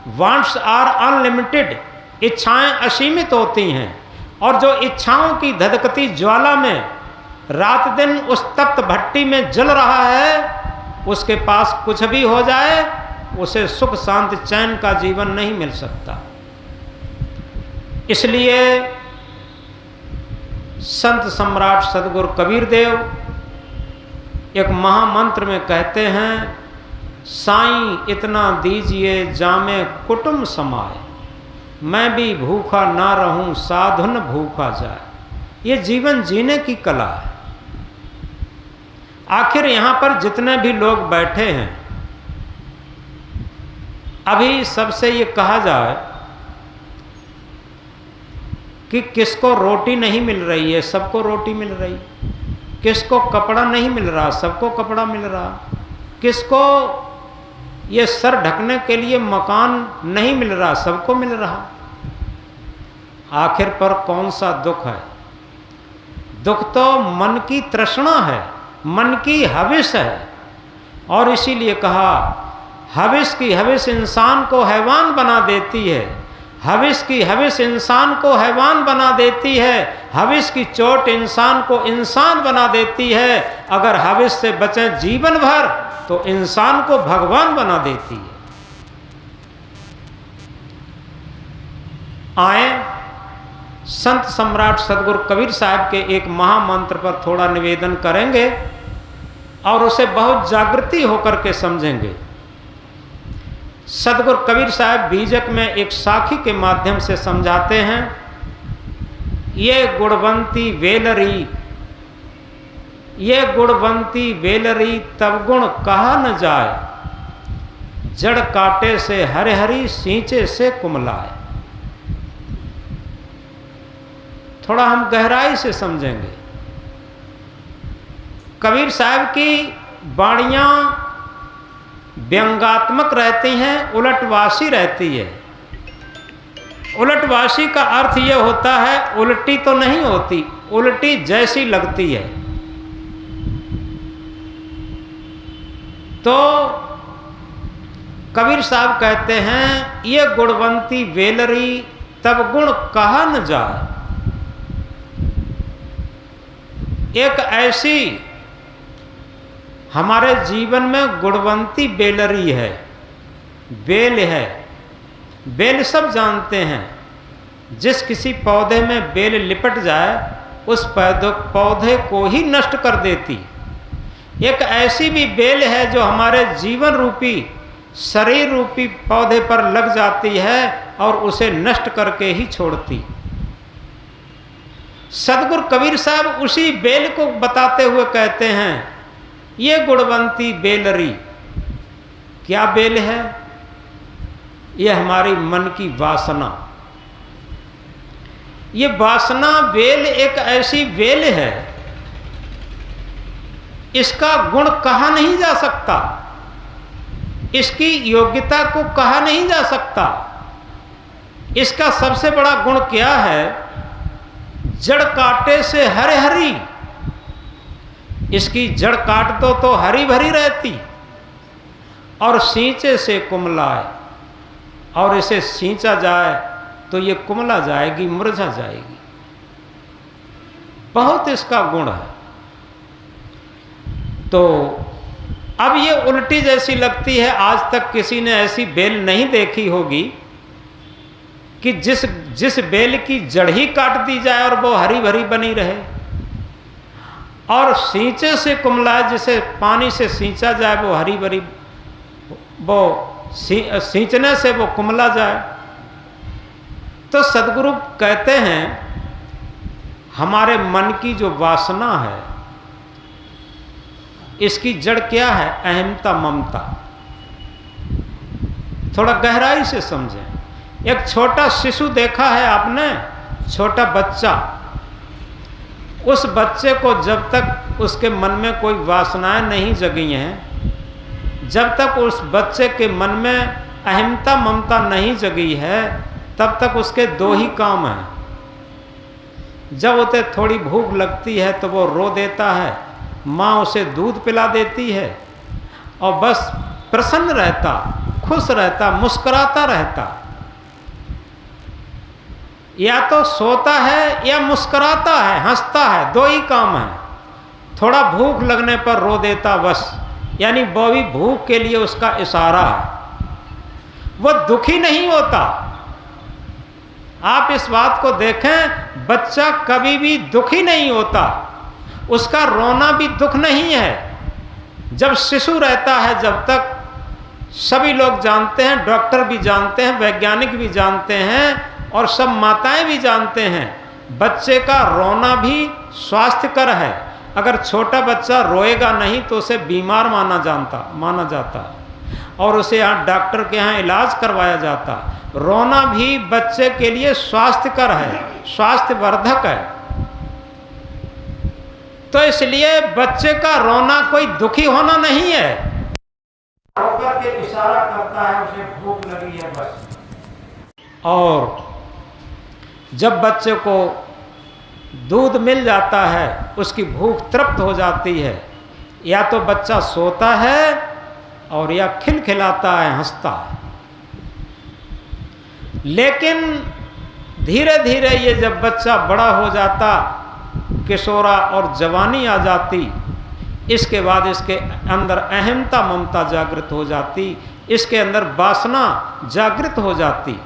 Wants are unlimited, इच्छाएं असीमित होती हैं, और जो इच्छाओं की धधकती ज्वाला में रात दिन उस तप्त भट्टी में जल रहा है, उसके पास कुछ भी हो जाए उसे सुख शांति चैन का जीवन नहीं मिल सकता। इसलिए संत सम्राट सदगुरु कबीर देव एक महामंत्र में कहते हैं, साईं इतना दीजिए जामे कुटुंब समाए, मैं भी भूखा ना रहूं साधुन भूखा जाए। ये जीवन जीने की कला है। आखिर यहाँ पर जितने भी लोग बैठे हैं, अभी सबसे ये कहा जाए कि किसको रोटी नहीं मिल रही है, सबको रोटी मिल रही, किसको कपड़ा नहीं मिल रहा, सबको कपड़ा मिल रहा, किसको ये सर ढकने के लिए मकान नहीं मिल रहा, सबको मिल रहा। आखिर पर कौन सा दुख है? दुख तो मन की तृष्णा है, मन की हविस है। और इसीलिए कहा, हविस की हविस इंसान को हैवान बना देती है, हविस की हविस इंसान को हैवान बना देती है, हविस की चोट इंसान को इंसान बना देती है। अगर हविस से बचें जीवन भर तो इंसान को भगवान बना देती है। आए संत सम्राट सदगुरु कबीर साहब के एक महामंत्र पर थोड़ा निवेदन करेंगे और उसे बहुत जागृति होकर के समझेंगे। सदगुरु कबीर साहब बीजक में एक साखी के माध्यम से समझाते हैं, ये गुणवंती वेलरी, ये गुणवंती वेलरी तब गुण कहा न जाए, जड़ काटे से हरे हरी सींचे से कुमलाए। थोड़ा हम गहराई से समझेंगे। कबीर साहब की वाणियां व्यंगात्मक रहती हैं, उलटवासी रहती है। उलटवासी का अर्थ यह होता है, उल्टी तो नहीं होती, उल्टी जैसी लगती है। तो कबीर साहब कहते हैं, ये गुणवंती वेलरी तब गुण कहा न जाए। एक ऐसी हमारे जीवन में गुणवंती बेलरी है, बेल है। बेल सब जानते हैं, जिस किसी पौधे में बेल लिपट जाए उस पौधे को ही नष्ट कर देती। एक ऐसी भी बेल है जो हमारे जीवन रूपी शरीर रूपी पौधे पर लग जाती है और उसे नष्ट करके ही छोड़ती। सदगुरु कबीर साहब उसी बेल को बताते हुए कहते हैं, ये गुणवंती बेलरी। क्या बेल है? ये हमारी मन की वासना। ये वासना बेल एक ऐसी बेल है, इसका गुण कहा नहीं जा सकता, इसकी योग्यता को कहा नहीं जा सकता। इसका सबसे बड़ा गुण क्या है? जड़ काटे से हरे हरी। इसकी जड़ काट दो तो हरी भरी रहती, और सींचे से कुमलाए, और इसे सींचा जाए तो ये कुमला जाएगी, मुरझा जाएगी। बहुत इसका गुण है। तो अब ये उल्टी जैसी लगती है। आज तक किसी ने ऐसी बेल नहीं देखी होगी कि जिस बेल की जड़ ही काट दी जाए और वो हरी भरी बनी रहे, और सींचे से कुमलाए, जिसे पानी से सींचा जाए वो हरी भरी, वो सींचने से वो कुमला जाए। तो सदगुरु कहते हैं, हमारे मन की जो वासना है, इसकी जड़ क्या है? अहमता ममता। थोड़ा गहराई से समझें। एक छोटा शिशु देखा है आपने, छोटा बच्चा। उस बच्चे को जब तक उसके मन में कोई वासनाएं नहीं जगी हैं, जब तक उस बच्चे के मन में अहमता ममता नहीं जगी है, तब तक उसके दो ही काम हैं। जब उसे थोड़ी भूख लगती है तो वो रो देता है, माँ उसे दूध पिला देती है और बस प्रसन्न रहता, खुश रहता, मुस्कुराता रहता। या तो सोता है या मुस्कुराता है, हंसता है, दो ही काम है। थोड़ा भूख लगने पर रो देता बस, यानी वो भी भूख के लिए उसका इशारा है, वो दुखी नहीं होता। आप इस बात को देखें, बच्चा कभी भी दुखी नहीं होता, उसका रोना भी दुख नहीं है। जब शिशु रहता है, जब तक सभी लोग जानते हैं, डॉक्टर भी जानते हैं, वैज्ञानिक भी जानते हैं और सब माताएं भी जानते हैं, बच्चे का रोना भी स्वास्थ्यकर है। अगर छोटा बच्चा रोएगा नहीं तो उसे बीमार माना जाता और उसे यहाँ डॉक्टर के यहाँ इलाज करवाया जाता। रोना भी बच्चे के लिए स्वास्थ्यकर है, स्वास्थ्यवर्धक है। तो इसलिए बच्चे का रोना कोई दुखी होना नहीं है, रोकर के इशारा करता है उसे भूख लगी है बस। और जब बच्चे को दूध मिल जाता है, उसकी भूख तृप्त हो जाती है। या तो बच्चा सोता है और या खिलखिलाता है, हंसता है। लेकिन धीरे धीरे ये जब बच्चा बड़ा हो जाता, किशोरा और जवानी आ जाती, इसके बाद इसके अंदर अहमता ममता जागृत हो जाती, इसके अंदर वासना जागृत हो जाती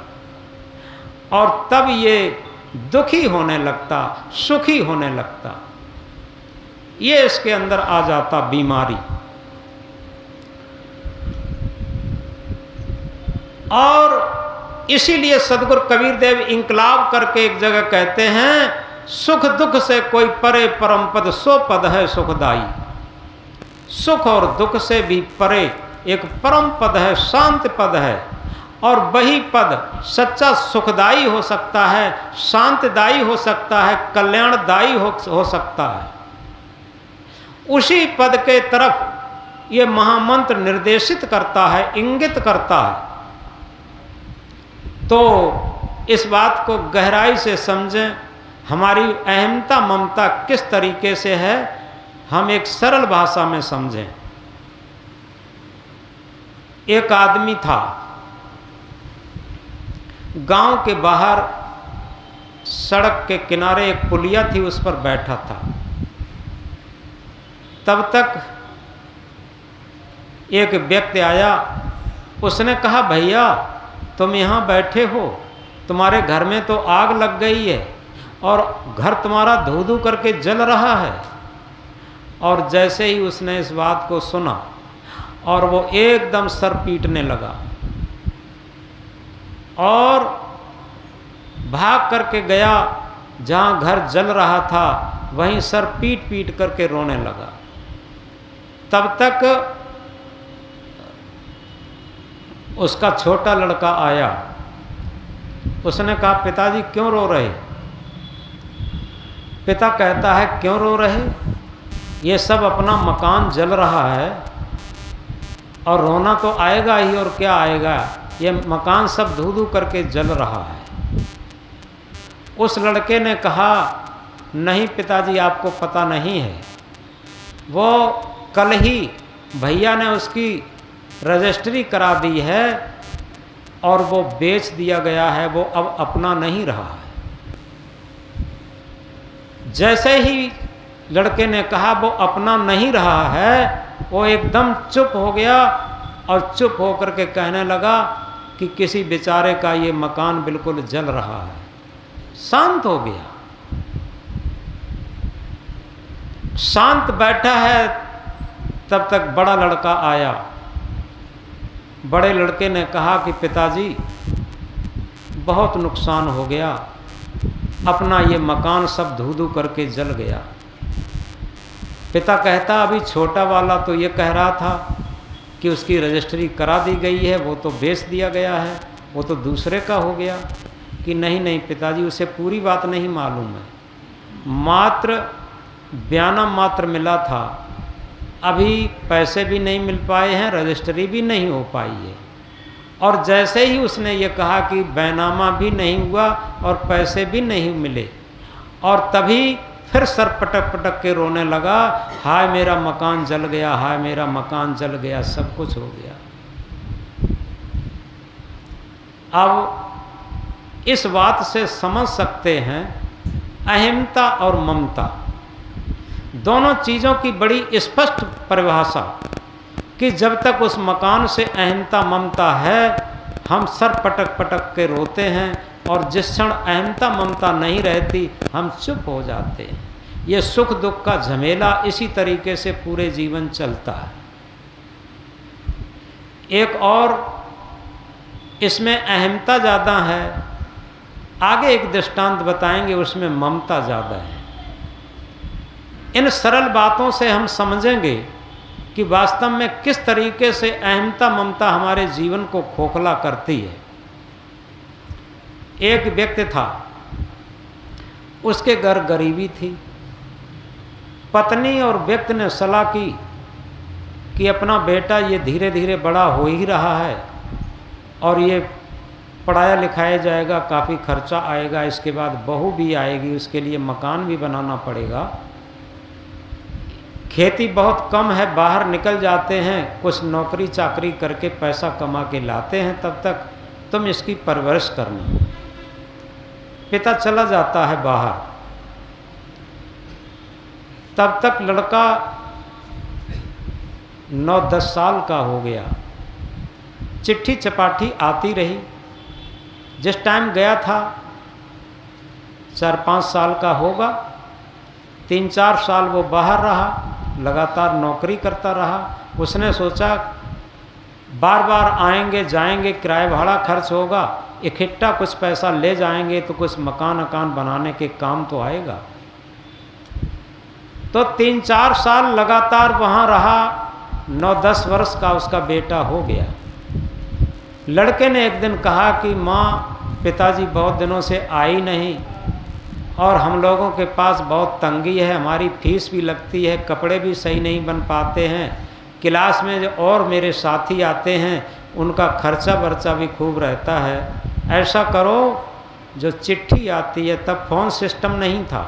और तब ये दुखी होने लगता, सुखी होने लगता। ये इसके अंदर आ जाता बीमारी। और इसीलिए सदगुरु कबीर देव इंकलाब करके एक जगह कहते हैं, सुख दुख से कोई परे परम पद, सो पद है सुखदाई। सुख और दुख से भी परे एक परम पद है, शांत पद है। और वही पद सच्चा सुखदाई हो सकता है, शांतदायी हो सकता है, कल्याणदायी हो सकता है। उसी पद के तरफ ये महामंत्र निर्देशित करता है, इंगित करता है। तो इस बात को गहराई से समझें, हमारी अहमता ममता किस तरीके से है, हम एक सरल भाषा में समझें। एक आदमी था, गांव के बाहर सड़क के किनारे एक पुलिया थी, उस पर बैठा था। तब तक एक व्यक्ति आया, उसने कहा, भैया तुम यहाँ बैठे हो, तुम्हारे घर में तो आग लग गई है और घर तुम्हारा धू धू करके जल रहा है। और जैसे ही उसने इस बात को सुना और वो एकदम सर पीटने लगा और भाग करके गया, जहाँ घर जल रहा था वहीं सर पीट पीट करके रोने लगा। तब तक उसका छोटा लड़का आया, उसने कहा, पिताजी क्यों रो रहे? पिता कहता है, क्यों रो रहे? ये सब अपना मकान जल रहा है और रोना तो आएगा ही, और क्या आएगा, ये मकान सब धू धू करके जल रहा है। उस लड़के ने कहा, नहीं पिताजी आपको पता नहीं है, वो कल ही भैया ने उसकी रजिस्ट्री करा दी है और वो बेच दिया गया है, वो अब अपना नहीं रहा है। जैसे ही लड़के ने कहा वो अपना नहीं रहा है, वो एकदम चुप हो गया और चुप होकर के कहने लगा कि किसी बेचारे का ये मकान बिल्कुल जल रहा है। शांत हो गया, शांत बैठा है। तब तक बड़ा लड़का आया। बड़े लड़के ने कहा कि पिताजी बहुत नुकसान हो गया, अपना ये मकान सब धू धू करके जल गया। पिता कहता, अभी छोटा वाला तो ये कह रहा था कि उसकी रजिस्ट्री करा दी गई है, वो तो बेच दिया गया है, वो तो दूसरे का हो गया। कि नहीं नहीं पिताजी, उसे पूरी बात नहीं मालूम है, मात्र बयाना मात्र मिला था, अभी पैसे भी नहीं मिल पाए हैं, रजिस्ट्री भी नहीं हो पाई है। और जैसे ही उसने ये कहा कि बैनामा भी नहीं हुआ और पैसे भी नहीं मिले, और तभी फिर सर पटक पटक के रोने लगा, हाय मेरा मकान जल गया, हाय मेरा मकान जल गया, सब कुछ हो गया। अब इस बात से समझ सकते हैं अहमता और ममता दोनों चीज़ों की बड़ी स्पष्ट परिभाषा, कि जब तक उस मकान से अहमता ममता है हम सर पटक पटक के रोते हैं, और जिस क्षण अहमता ममता नहीं रहती हम चुप हो जाते हैं। ये सुख दुख का झमेला इसी तरीके से पूरे जीवन चलता है। एक और इसमें अहमता ज़्यादा है, आगे एक दृष्टांत बताएंगे उसमें ममता ज़्यादा है। इन सरल बातों से हम समझेंगे कि वास्तव में किस तरीके से अहमता ममता हमारे जीवन को खोखला करती है। एक व्यक्ति था, उसके घर गरीबी थी। पत्नी और व्यक्ति ने सलाह की कि अपना बेटा ये धीरे धीरे बड़ा हो ही रहा है और ये पढ़ाया लिखाया जाएगा, काफ़ी खर्चा आएगा, इसके बाद बहू भी आएगी, उसके लिए मकान भी बनाना पड़ेगा, खेती बहुत कम है, बाहर निकल जाते हैं, कुछ नौकरी चाकरी करके पैसा कमा के लाते हैं, तब तक तुम इसकी परवरिश करना। पिता चला जाता है बाहर। तब तक लड़का 9-10 साल का हो गया। चिट्ठी चपाठी आती रही। जिस टाइम गया था 4-5 साल का होगा, 3-4 साल वो बाहर रहा, लगातार नौकरी करता रहा। उसने सोचा बार बार आएंगे जाएंगे, किराया भाड़ा खर्च होगा, इकट्ठा कुछ पैसा ले जाएंगे तो कुछ मकान अकान बनाने के काम तो आएगा। तो 3-4 साल लगातार वहाँ रहा। 9-10 वर्ष का उसका बेटा हो गया। लड़के ने एक दिन कहा कि माँ, पिताजी बहुत दिनों से आई नहीं और हम लोगों के पास बहुत तंगी है, हमारी फीस भी लगती है, कपड़े भी सही नहीं बन पाते हैं, क्लास में जो और मेरे साथी आते हैं उनका खर्चा बर्चा भी खूब रहता है। ऐसा करो, जो चिट्ठी आती है, तब फ़ोन सिस्टम नहीं था,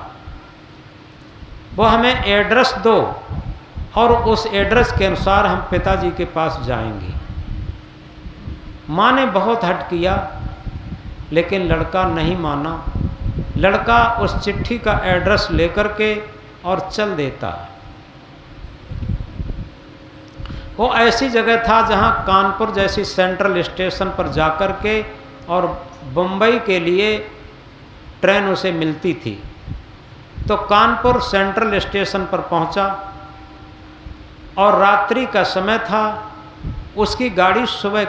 वो हमें एड्रेस दो और उस एड्रेस के अनुसार हम पिताजी के पास जाएंगे। माँ ने बहुत हट किया, लेकिन लड़का नहीं माना। लड़का उस चिट्ठी का एड्रेस लेकर के और चल देता। वो ऐसी जगह था जहाँ कानपुर जैसी सेंट्रल स्टेशन पर जाकर के और बम्बई के लिए ट्रेन उसे मिलती थी। तो कानपुर सेंट्रल स्टेशन पर पहुंचा और रात्रि का समय था। उसकी गाड़ी सुबह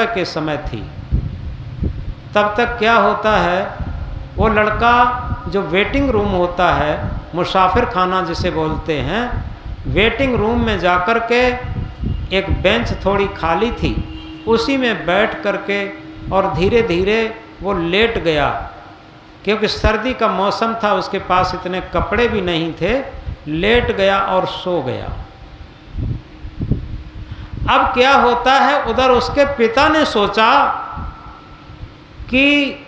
के समय थी। तब तक क्या होता है, वो लड़का जो वेटिंग रूम होता है, मुसाफिर खाना जिसे बोलते हैं, वेटिंग रूम में जाकर के एक बेंच थोड़ी खाली थी, उसी में बैठ करके और धीरे धीरे वो लेट गया। क्योंकि सर्दी का मौसम था, उसके पास इतने कपड़े भी नहीं थे, लेट गया और सो गया। अब क्या होता है, उधर उसके पिता ने सोचा कि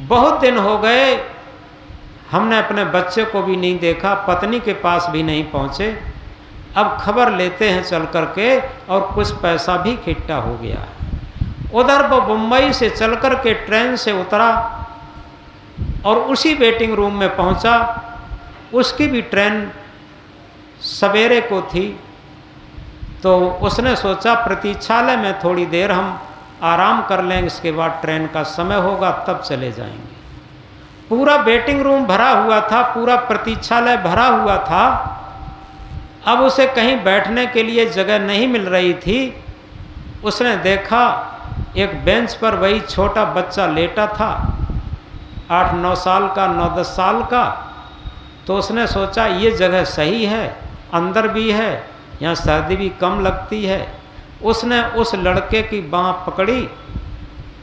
बहुत दिन हो गए हमने अपने बच्चे को भी नहीं देखा, पत्नी के पास भी नहीं पहुँचे, अब खबर लेते हैं चल करके, और कुछ पैसा भी इकट्ठा हो गया है। उधर वो मुंबई से चल कर के ट्रेन से उतरा और उसी वेटिंग रूम में पहुंचा। उसकी भी ट्रेन सवेरे को थी, तो उसने सोचा प्रतीक्षालय में थोड़ी देर हम आराम कर लेंगे, इसके बाद ट्रेन का समय होगा तब चले जाएंगे। पूरा वेटिंग रूम भरा हुआ था, पूरा प्रतीक्षालय भरा हुआ था। अब उसे कहीं बैठने के लिए जगह नहीं मिल रही थी। उसने देखा एक बेंच पर वही छोटा बच्चा लेटा था, 8-9 साल का, 9-10 साल का। तो उसने सोचा ये जगह सही है, अंदर भी है, यहाँ सर्दी भी कम लगती है। उसने उस लड़के की बाँह पकड़ी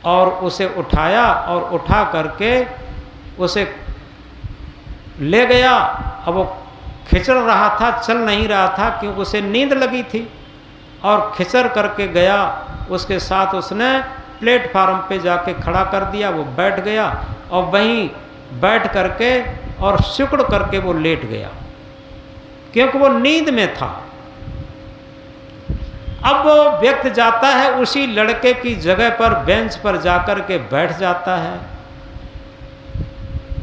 और उसे उठाया और उठा करके उसे ले गया। अब वो खिचड़ रहा था, चल नहीं रहा था क्योंकि उसे नींद लगी थी, और खिचड़ करके गया। उसके साथ उसने प्लेटफार्म पे जाके खड़ा कर दिया। वो बैठ गया और वहीं बैठ करके और सिकुड़ करके वो लेट गया, क्योंकि वो नींद में था। अब वो व्यक्ति जाता है उसी लड़के की जगह पर बेंच पर जाकर के बैठ जाता है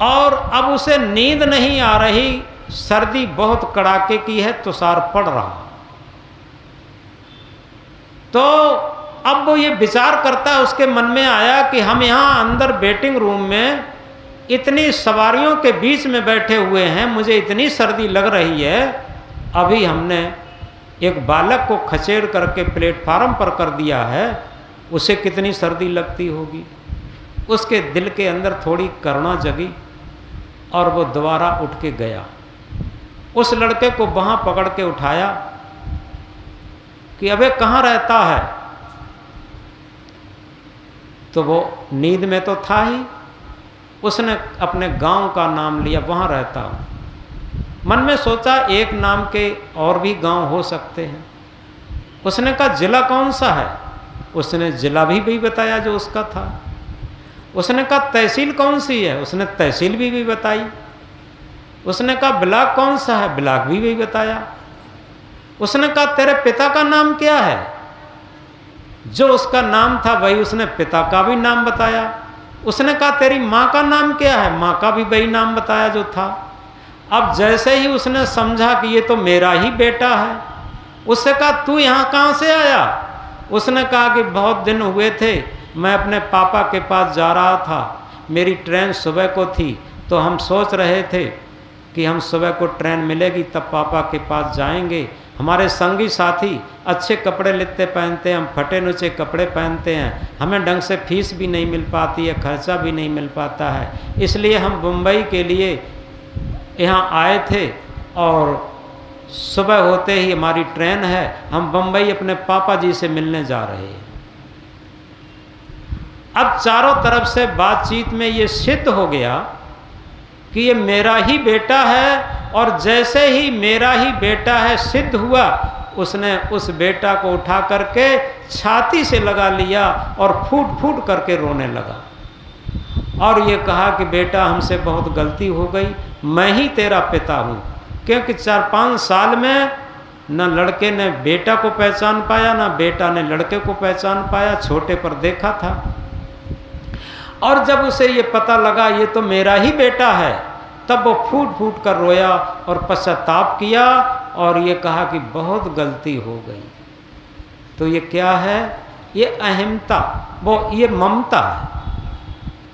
और अब उसे नींद नहीं आ रही, सर्दी बहुत कड़ाके की है, तुषार पड़ रहा। तो अब वो ये विचार करता है, उसके मन में आया कि हम यहाँ अंदर वेटिंग रूम में इतनी सवारियों के बीच में बैठे हुए हैं, मुझे इतनी सर्दी लग रही है, अभी हमने एक बालक को खचेड़ करके प्लेटफार्म पर कर दिया है, उसे कितनी सर्दी लगती होगी। उसके दिल के अंदर थोड़ी करुणा जगी और वो दोबारा उठ के गया, उस लड़के को वहाँ पकड़ के उठाया कि अबे कहाँ रहता है। तो वो नींद में तो था ही, उसने अपने गांव का नाम लिया, वहाँ रहता हूँ। मन में सोचा एक नाम के और भी गांव हो सकते हैं। उसने कहा जिला कौन सा है, उसने जिला भी बताया जो उसका था। उसने कहा तहसील कौन सी है, उसने तहसील भी बताई। उसने कहा ब्लॉक कौन सा है, ब्लॉक भी बताया। उसने कहा तेरे पिता का नाम क्या है, जो उसका नाम था वही उसने पिता का भी नाम बताया। उसने कहा तेरी माँ का नाम क्या है, माँ का भी वही नाम बताया जो था। अब जैसे ही उसने समझा कि ये तो मेरा ही बेटा है, उससे कहा तू यहाँ कहाँ से आया। उसने कहा कि बहुत दिन हुए थे, मैं अपने पापा के पास जा रहा था, मेरी ट्रेन सुबह को थी, तो हम सोच रहे थे कि हम सुबह को ट्रेन मिलेगी तब पापा के पास जाएंगे। हमारे संगी साथी अच्छे कपड़े लेते पहनते हैं, हम फटे नुचे कपड़े पहनते हैं, हमें ढंग से फीस भी नहीं मिल पाती है, खर्चा भी नहीं मिल पाता है, इसलिए हम मुंबई के लिए यहाँ आए थे और सुबह होते ही हमारी ट्रेन है, हम बम्बई अपने पापा जी से मिलने जा रहे हैं। अब चारों तरफ से बातचीत में ये सिद्ध हो गया कि ये मेरा ही बेटा है, और जैसे ही मेरा ही बेटा है सिद्ध हुआ, उसने उस बेटा को उठा करके छाती से लगा लिया और फूट फूट करके रोने लगा और ये कहा कि बेटा हमसे बहुत गलती हो गई, मैं ही तेरा पिता हूँ। क्योंकि 4-5 साल में न लड़के ने बेटा को पहचान पाया, न बेटा ने लड़के को पहचान पाया, छोटे पर देखा था। और जब उसे ये पता लगा ये तो मेरा ही बेटा है, तब वो फूट फूट कर रोया और पश्चाताप किया और ये कहा कि बहुत गलती हो गई। तो ये क्या है, ये अहमता, वो ये ममता है।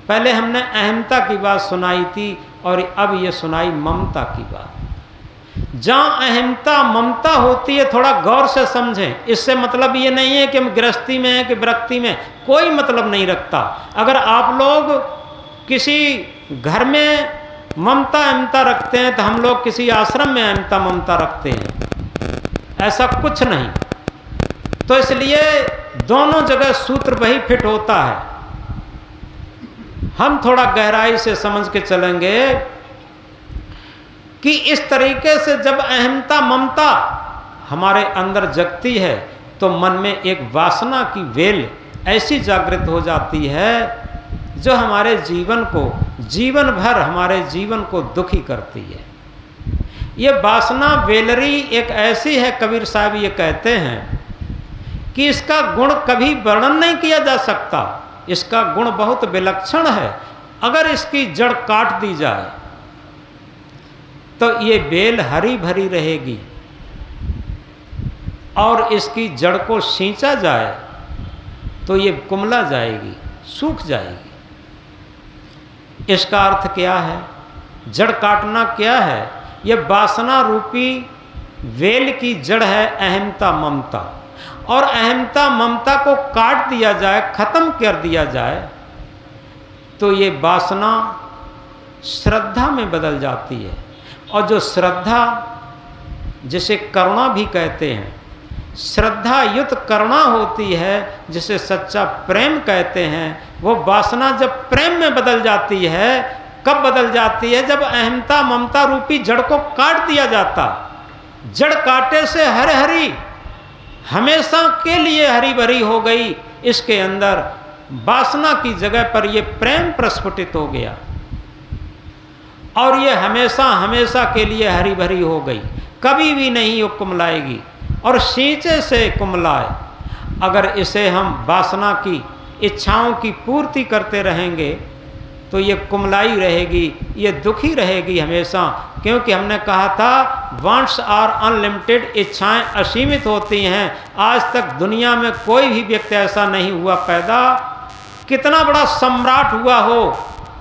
पहले हमने अहमता की बात सुनाई थी और अब ये सुनाई ममता की बात। जहाँ अहमता ममता होती है थोड़ा गौर से समझें। इससे मतलब ये नहीं है कि हम गृहस्थी में हैं कि विरक्ति में, कोई मतलब नहीं रखता। अगर आप लोग किसी घर में ममता अहमता रखते हैं तो हम लोग किसी आश्रम में अहमता ममता रखते हैं, ऐसा कुछ नहीं। तो इसलिए दोनों जगह सूत्र वही फिट होता है। हम थोड़ा गहराई से समझ के चलेंगे कि इस तरीके से जब अहमता ममता हमारे अंदर जगती है तो मन में एक वासना की वेल ऐसी जागृत हो जाती है जो हमारे जीवन को, जीवन भर हमारे जीवन को दुखी करती है। ये वासना वेलरी एक ऐसी है, कबीर साहब ये कहते हैं कि इसका गुण कभी वर्णन नहीं किया जा सकता। इसका गुण बहुत विलक्षण है। अगर इसकी जड़ काट दी जाए तो ये बेल हरी भरी रहेगी और इसकी जड़ को सींचा जाए तो ये कुमला जाएगी, सूख जाएगी। इसका अर्थ क्या है, जड़ काटना क्या है? ये वासना रूपी वेल की जड़ है अहमता ममता, और अहमता ममता को काट दिया जाए, खत्म कर दिया जाए तो ये वासना श्रद्धा में बदल जाती है। और जो श्रद्धा, जिसे करुणा भी कहते हैं, श्रद्धा युक्त करुणा होती है, जिसे सच्चा प्रेम कहते हैं, वो वासना जब प्रेम में बदल जाती है, कब बदल जाती है? जब अहमता ममता रूपी जड़ को काट दिया जाता। जड़ काटे से हर हरी, हमेशा के लिए हरी भरी हो गई। इसके अंदर वासना की जगह पर ये प्रेम प्रस्फुटित हो गया और ये हमेशा हमेशा के लिए हरी भरी हो गई, कभी भी नहीं वो कुमलाएगी। और सींचे से कुमलाए। अगर इसे हम वासना की इच्छाओं की पूर्ति करते रहेंगे तो ये कुमलाई रहेगी, ये दुखी रहेगी हमेशा। क्योंकि हमने कहा था वांट्स आर अनलिमिटेड, इच्छाएं असीमित होती हैं। आज तक दुनिया में कोई भी व्यक्ति ऐसा नहीं हुआ पैदा, कितना बड़ा सम्राट हुआ हो,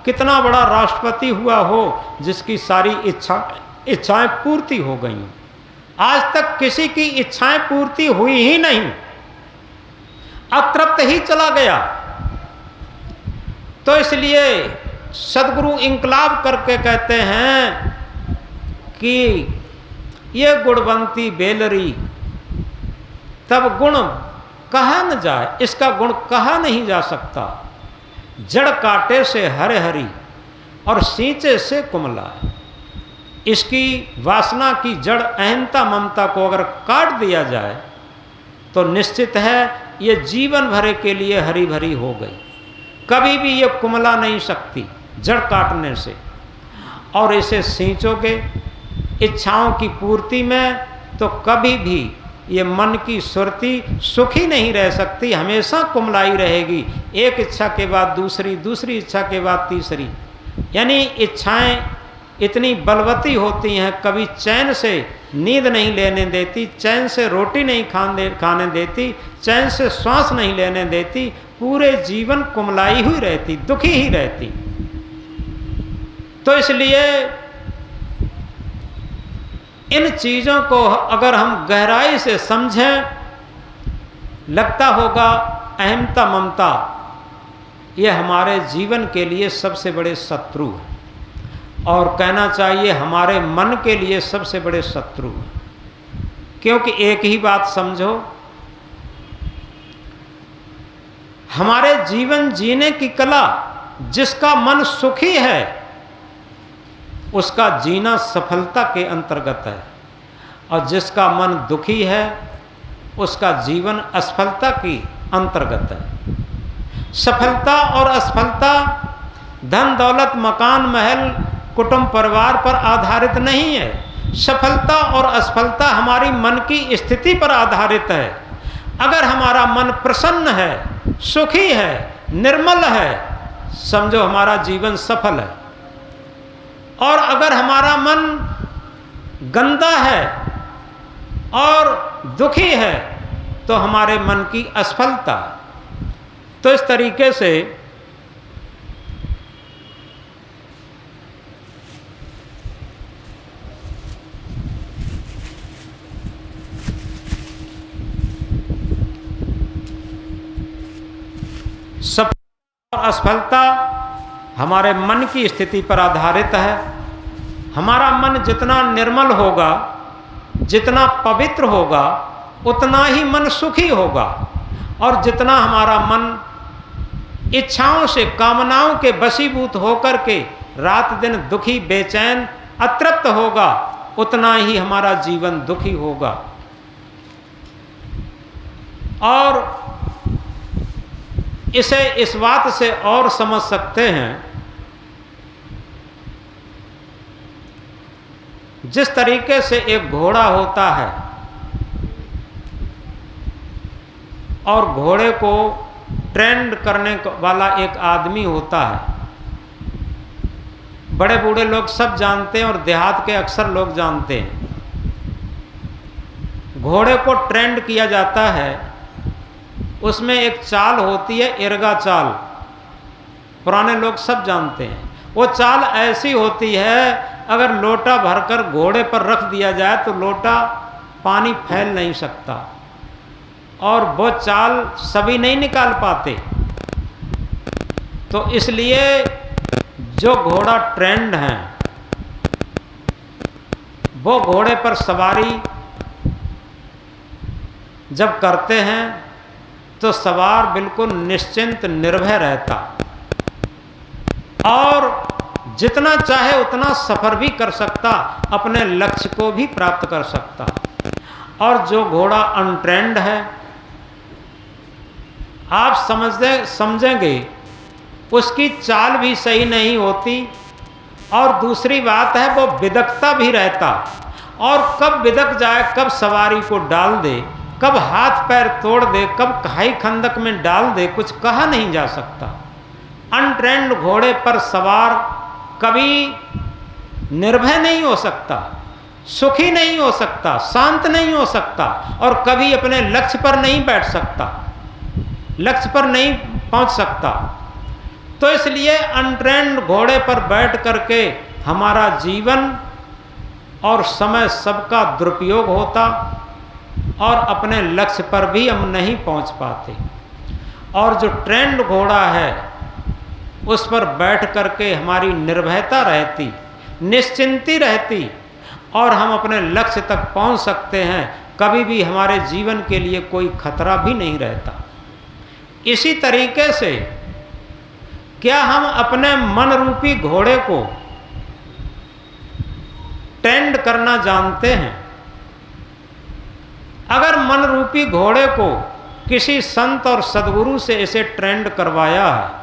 कितना बड़ा राष्ट्रपति हुआ हो, जिसकी सारी इच्छाएं पूर्ति हो गई। आज तक किसी की इच्छाएं पूर्ति हुई ही नहीं, अतृप्त ही चला गया। तो इसलिए सदगुरु इंकलाब करके कहते हैं कि ये गुणवंती बेलरी तब गुण कहा न जाए, इसका गुण कहा नहीं जा सकता। जड़ काटे से हरे हरी और सींचे से कुमला। इसकी वासना की जड़ अहंता ममता को अगर काट दिया जाए तो निश्चित है ये जीवन भर के लिए हरी भरी हो गई, कभी भी ये कुमला नहीं सकती जड़ काटने से। और इसे सींचोगे इच्छाओं की पूर्ति में तो कभी भी ये मन की सुरती सुखी नहीं रह सकती, हमेशा कुमलाई रहेगी। एक इच्छा के बाद दूसरी, दूसरी इच्छा के बाद तीसरी, यानी इच्छाएं इतनी बलवती होती हैं, कभी चैन से नींद नहीं लेने देती, चैन से रोटी नहीं खाने देती, चैन से श्वास नहीं लेने देती, पूरे जीवन कुमलाई हुई रहती, दुखी ही रहती। तो इसलिए इन चीज़ों को अगर हम गहराई से समझें, लगता होगा अहमता ममता ये हमारे जीवन के लिए सबसे बड़े शत्रु हैं, और कहना चाहिए हमारे मन के लिए सबसे बड़े शत्रु हैं। क्योंकि एक ही बात समझो, हमारे जीवन जीने की कला, जिसका मन सुखी है उसका जीना सफलता के अंतर्गत है, और जिसका मन दुखी है उसका जीवन असफलता की अंतर्गत है। सफलता और असफलता धन दौलत मकान महल कुटुंब परिवार पर आधारित नहीं है। सफलता और असफलता हमारी मन की स्थिति पर आधारित है। अगर हमारा मन प्रसन्न है, सुखी है, निर्मल है, समझो हमारा जीवन सफल है। और अगर हमारा मन गंदा है और दुखी है तो हमारे मन की असफलता। तो इस तरीके से सफलता और असफलता हमारे मन की स्थिति पर आधारित है। हमारा मन जितना निर्मल होगा, जितना पवित्र होगा, उतना ही मन सुखी होगा। और जितना हमारा मन इच्छाओं से, कामनाओं के वशीभूत होकर के रात दिन दुखी, बेचैन, अतृप्त होगा, उतना ही हमारा जीवन दुखी होगा। और इसे इस बात से और समझ सकते हैं, जिस तरीके से एक घोड़ा होता है और घोड़े को ट्रेंड करने वाला एक आदमी होता है। बड़े बूढ़े लोग सब जानते हैं और देहात के अक्सर लोग जानते हैं। घोड़े को ट्रेंड किया जाता है, उसमें एक चाल होती है, इरगा चाल, पुराने लोग सब जानते हैं। वो चाल ऐसी होती है, अगर लोटा भरकर घोड़े पर रख दिया जाए तो लोटा पानी फैल नहीं सकता, और वो चाल सभी नहीं निकाल पाते। तो इसलिए जो घोड़ा ट्रेंड है, वो घोड़े पर सवारी जब करते हैं तो सवार बिल्कुल निश्चिंत निर्भय रहता, और जितना चाहे उतना सफ़र भी कर सकता, अपने लक्ष्य को भी प्राप्त कर सकता। और जो घोड़ा अनट्रेंड है, आप समझेंगे उसकी चाल भी सही नहीं होती, और दूसरी बात है वो बिदकता भी रहता, और कब बिदक जाए, कब सवारी को डाल दे, कब हाथ पैर तोड़ दे, कब खाई खंदक में डाल दे, कुछ कहा नहीं जा सकता। अनट्रेंड घोड़े पर सवार कभी निर्भय नहीं हो सकता, सुखी नहीं हो सकता, शांत नहीं हो सकता, और कभी अपने लक्ष्य पर नहीं बैठ सकता, लक्ष्य पर नहीं पहुंच सकता। तो इसलिए अनट्रेंड घोड़े पर बैठ करके हमारा जीवन और समय सबका दुरुपयोग होता और अपने लक्ष्य पर भी हम नहीं पहुंच पाते। और जो ट्रेंड घोड़ा है उस पर बैठ करके हमारी निर्भयता रहती, निश्चिंती रहती, और हम अपने लक्ष्य तक पहुंच सकते हैं। कभी भी हमारे जीवन के लिए कोई खतरा भी नहीं रहता। इसी तरीके से क्या हम अपने मन रूपी घोड़े को ट्रेंड करना जानते हैं? अगर मन रूपी घोड़े को किसी संत और सद्गुरु से इसे ट्रेंड करवाया है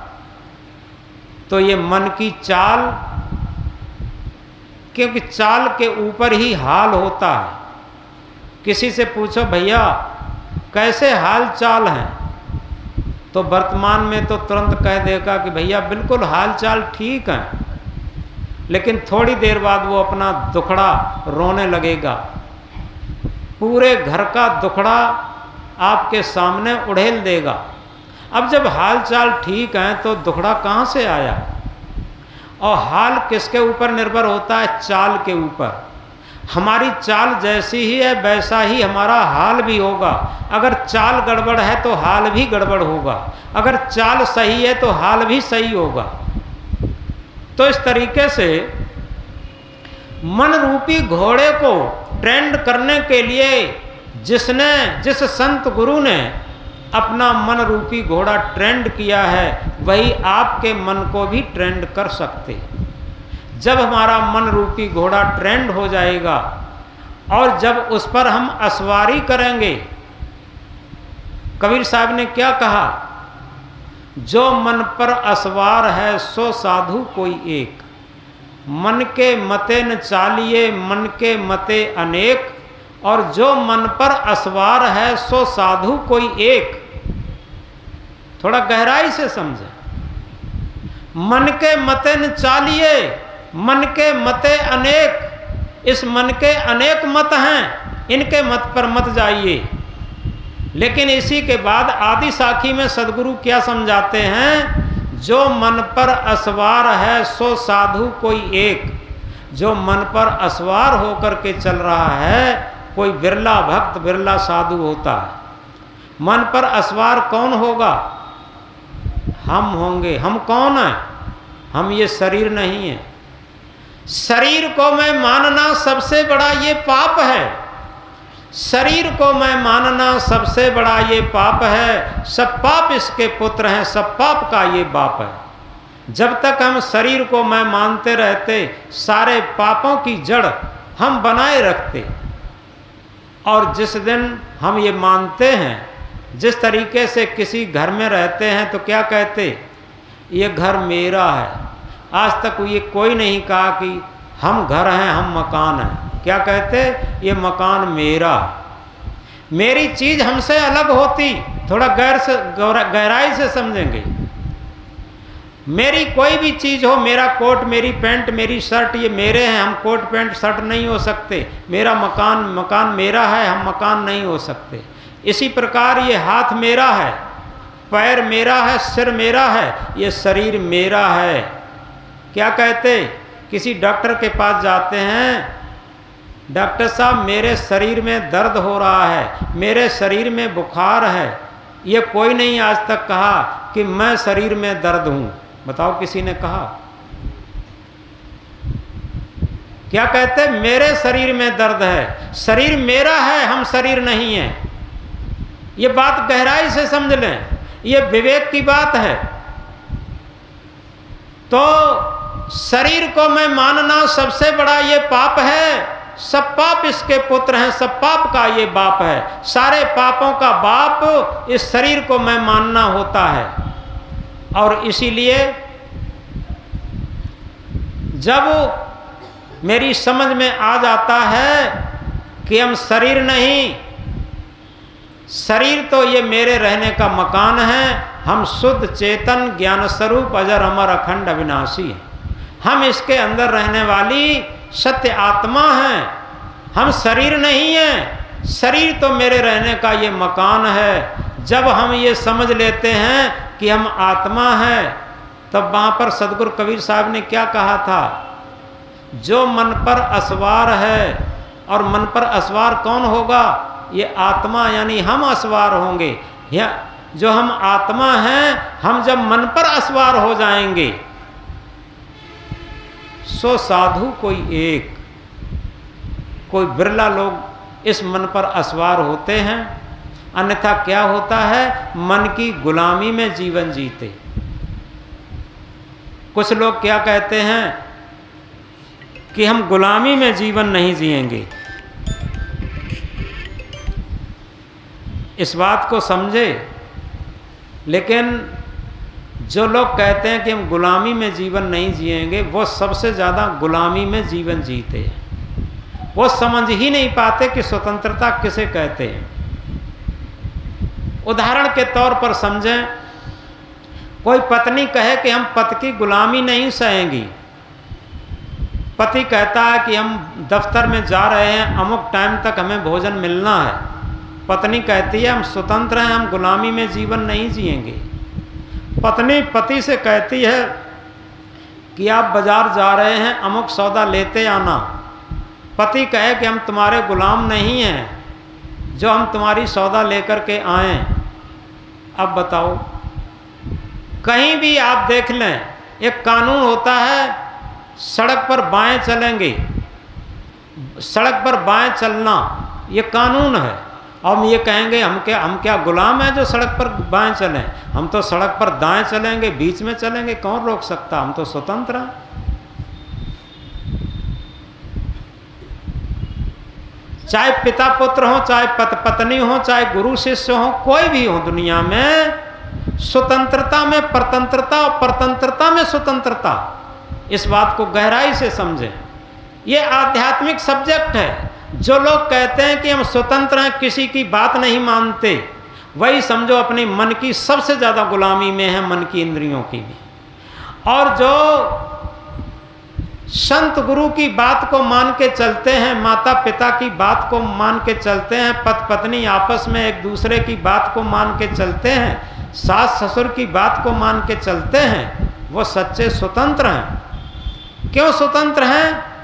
तो ये मन की चाल, क्योंकि चाल के ऊपर ही हाल होता है। किसी से पूछो भैया कैसे हाल चाल हैं, तो वर्तमान में तो तुरंत कह देगा कि भैया बिल्कुल हाल चाल ठीक है, लेकिन थोड़ी देर बाद वो अपना दुखड़ा रोने लगेगा। पूरे घर का दुखड़ा आपके सामने उड़ेल देगा। अब जब हाल चाल ठीक है तो दुखड़ा कहाँ से आया? और हाल किसके ऊपर निर्भर होता है? चाल के ऊपर। हमारी चाल जैसी ही है वैसा ही हमारा हाल भी होगा। अगर चाल गड़बड़ है तो हाल भी गड़बड़ होगा, अगर चाल सही है तो हाल भी सही होगा। तो इस तरीके से मन रूपी घोड़े को ट्रेंड करने के लिए जिस संत गुरु ने अपना मन रूपी घोड़ा ट्रेंड किया है वही आपके मन को भी ट्रेंड कर सकते। जब हमारा मन रूपी घोड़ा ट्रेंड हो जाएगा और जब उस पर हम असवारी करेंगे, कबीर साहब ने क्या कहा? जो मन पर असवार है सो साधु कोई एक, मन के मते न चालिए मन के मते अनेक, और जो मन पर असवार है सो साधु कोई एक। थोड़ा गहराई से समझे। मन के मते न चालिए, मन के मते अनेक। इस मन के अनेक मत हैं, इनके मत पर मत जाइए। लेकिन इसी के बाद आदि साखी में सदगुरु क्या समझाते हैं? जो मन पर असवार है सो साधु कोई एक। जो मन पर असवार होकर के चल रहा है कोई बिरला भक्त, बिरला साधु होता है। मन पर असवार कौन होगा? हम होंगे। हम कौन हैं? हम ये शरीर नहीं है। शरीर को मैं मानना सबसे बड़ा ये पाप है। शरीर को मैं मानना सबसे बड़ा ये पाप है। सब पाप इसके पुत्र हैं, सब पाप का ये बाप है। जब तक हम शरीर को मैं मानते रहते सारे पापों की जड़ हम बनाए रखते। और जिस दिन हम ये मानते हैं, जिस तरीके से किसी घर में रहते हैं तो क्या कहते? ये घर मेरा है। आज तक ये कोई नहीं कहा कि हम घर हैं, हम मकान हैं। क्या कहते? ये मकान मेरा। मेरी चीज़ हमसे अलग होती, थोड़ा गहराई से समझेंगे। मेरी कोई भी चीज़ हो, मेरा कोट, मेरी पैंट, मेरी शर्ट, ये मेरे हैं। हम कोट पैंट शर्ट नहीं हो सकते। मेरा मकान मेरा है, हम मकान नहीं हो सकते। इसी प्रकार ये हाथ मेरा है, पैर मेरा है, सिर मेरा है, ये शरीर मेरा है। क्या कहते? किसी डॉक्टर के पास जाते हैं, डॉक्टर साहब मेरे शरीर में दर्द हो रहा है, मेरे शरीर में बुखार है। ये कोई नहीं आज तक कहा कि मैं शरीर में दर्द हूँ। बताओ किसी ने कहा? क्या कहते? मेरे शरीर में दर्द है। शरीर मेरा है, हम शरीर नहीं है। ये बात गहराई से समझ लें, ये विवेक की बात है। तो शरीर को मैं मानना सबसे बड़ा ये पाप है। सब पाप इसके पुत्र हैं, सब पाप का ये बाप है। सारे पापों का बाप इस शरीर को मैं मानना होता है। और इसीलिए जब मेरी समझ में आ जाता है कि हम शरीर नहीं, शरीर तो ये मेरे रहने का मकान है, हम शुद्ध चेतन ज्ञान स्वरूप अजर अमर अखंड अविनाशी हैं। हम इसके अंदर रहने वाली सत्य आत्मा हैं, हम शरीर नहीं हैं। शरीर तो मेरे रहने का ये मकान है। जब हम ये समझ लेते हैं कि हम आत्मा हैं, तब वहाँ पर सदगुरु कबीर साहब ने क्या कहा था, जो मन पर असवार है, और मन पर असवार कौन होगा, ये आत्मा यानी हम असवार होंगे। या जो हम आत्मा हैं, हम जब मन पर असवार हो जाएंगे, सो साधु कोई एक, कोई बिरला लोग इस मन पर असवार होते हैं। अन्यथा क्या होता है, मन की गुलामी में जीवन जीते। कुछ लोग क्या कहते हैं कि हम गुलामी में जीवन नहीं जिएंगे। इस बात को समझे, लेकिन जो लोग कहते हैं कि हम गुलामी में जीवन नहीं जिएंगे, वो सबसे ज़्यादा गुलामी में जीवन जीते हैं। वो समझ ही नहीं पाते कि स्वतंत्रता किसे कहते हैं। उदाहरण के तौर पर समझें, कोई पत्नी कहे कि हम पति की गुलामी नहीं सहेंगी। पति कहता है कि हम दफ्तर में जा रहे हैं, अमुक टाइम तक हमें भोजन मिलना है। पत्नी कहती है हम स्वतंत्र हैं, हम गुलामी में जीवन नहीं जिएंगे। पत्नी पति से कहती है कि आप बाजार जा रहे हैं, अमुक सौदा लेते आना। पति कहे कि हम तुम्हारे गुलाम नहीं हैं, जो हम तुम्हारी सौदा लेकर के आएँ। अब बताओ, कहीं भी आप देख लें, एक कानून होता है, सड़क पर बाएं चलेंगे, सड़क पर बाएं चलना ये कानून है। और हम ये कहेंगे हम क्या गुलाम हैं जो सड़क पर बाएं चलें? हम तो सड़क पर दाएं चलेंगे, बीच में चलेंगे, कौन रोक सकता? हम तो स्वतंत्र हैं। चाहे पिता पुत्र हो, चाहे पति पत्नी हो, चाहे गुरु शिष्य हो, कोई भी हो दुनिया में, स्वतंत्रता में परतंत्रता और परतंत्रता में स्वतंत्रता। इस बात को गहराई से समझें। ये आध्यात्मिक सब्जेक्ट है। जो लोग कहते हैं कि हम स्वतंत्र हैं, किसी की बात नहीं मानते, वही समझो अपने मन की सबसे ज़्यादा गुलामी में है, मन की इंद्रियों की भी। और जो संत गुरु की बात को मान के चलते हैं, माता पिता की बात को मान के चलते हैं, पति पत्नी आपस में एक दूसरे की बात को मान के चलते हैं, सास ससुर की बात को मान के चलते हैं, वो सच्चे स्वतंत्र हैं। क्यों स्वतंत्र हैं?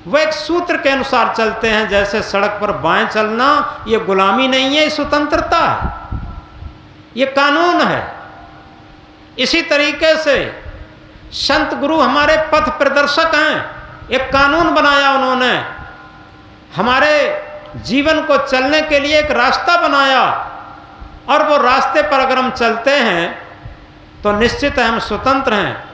वो एक सूत्र के अनुसार चलते हैं। जैसे सड़क पर बाएं चलना ये गुलामी नहीं है, ये स्वतंत्रता है, ये कानून है। इसी तरीके से संत गुरु हमारे पथ प्रदर्शक हैं। एक कानून बनाया उन्होंने, हमारे जीवन को चलने के लिए एक रास्ता बनाया, और वो रास्ते पर अगर हम चलते हैं तो निश्चित है हम स्वतंत्र हैं।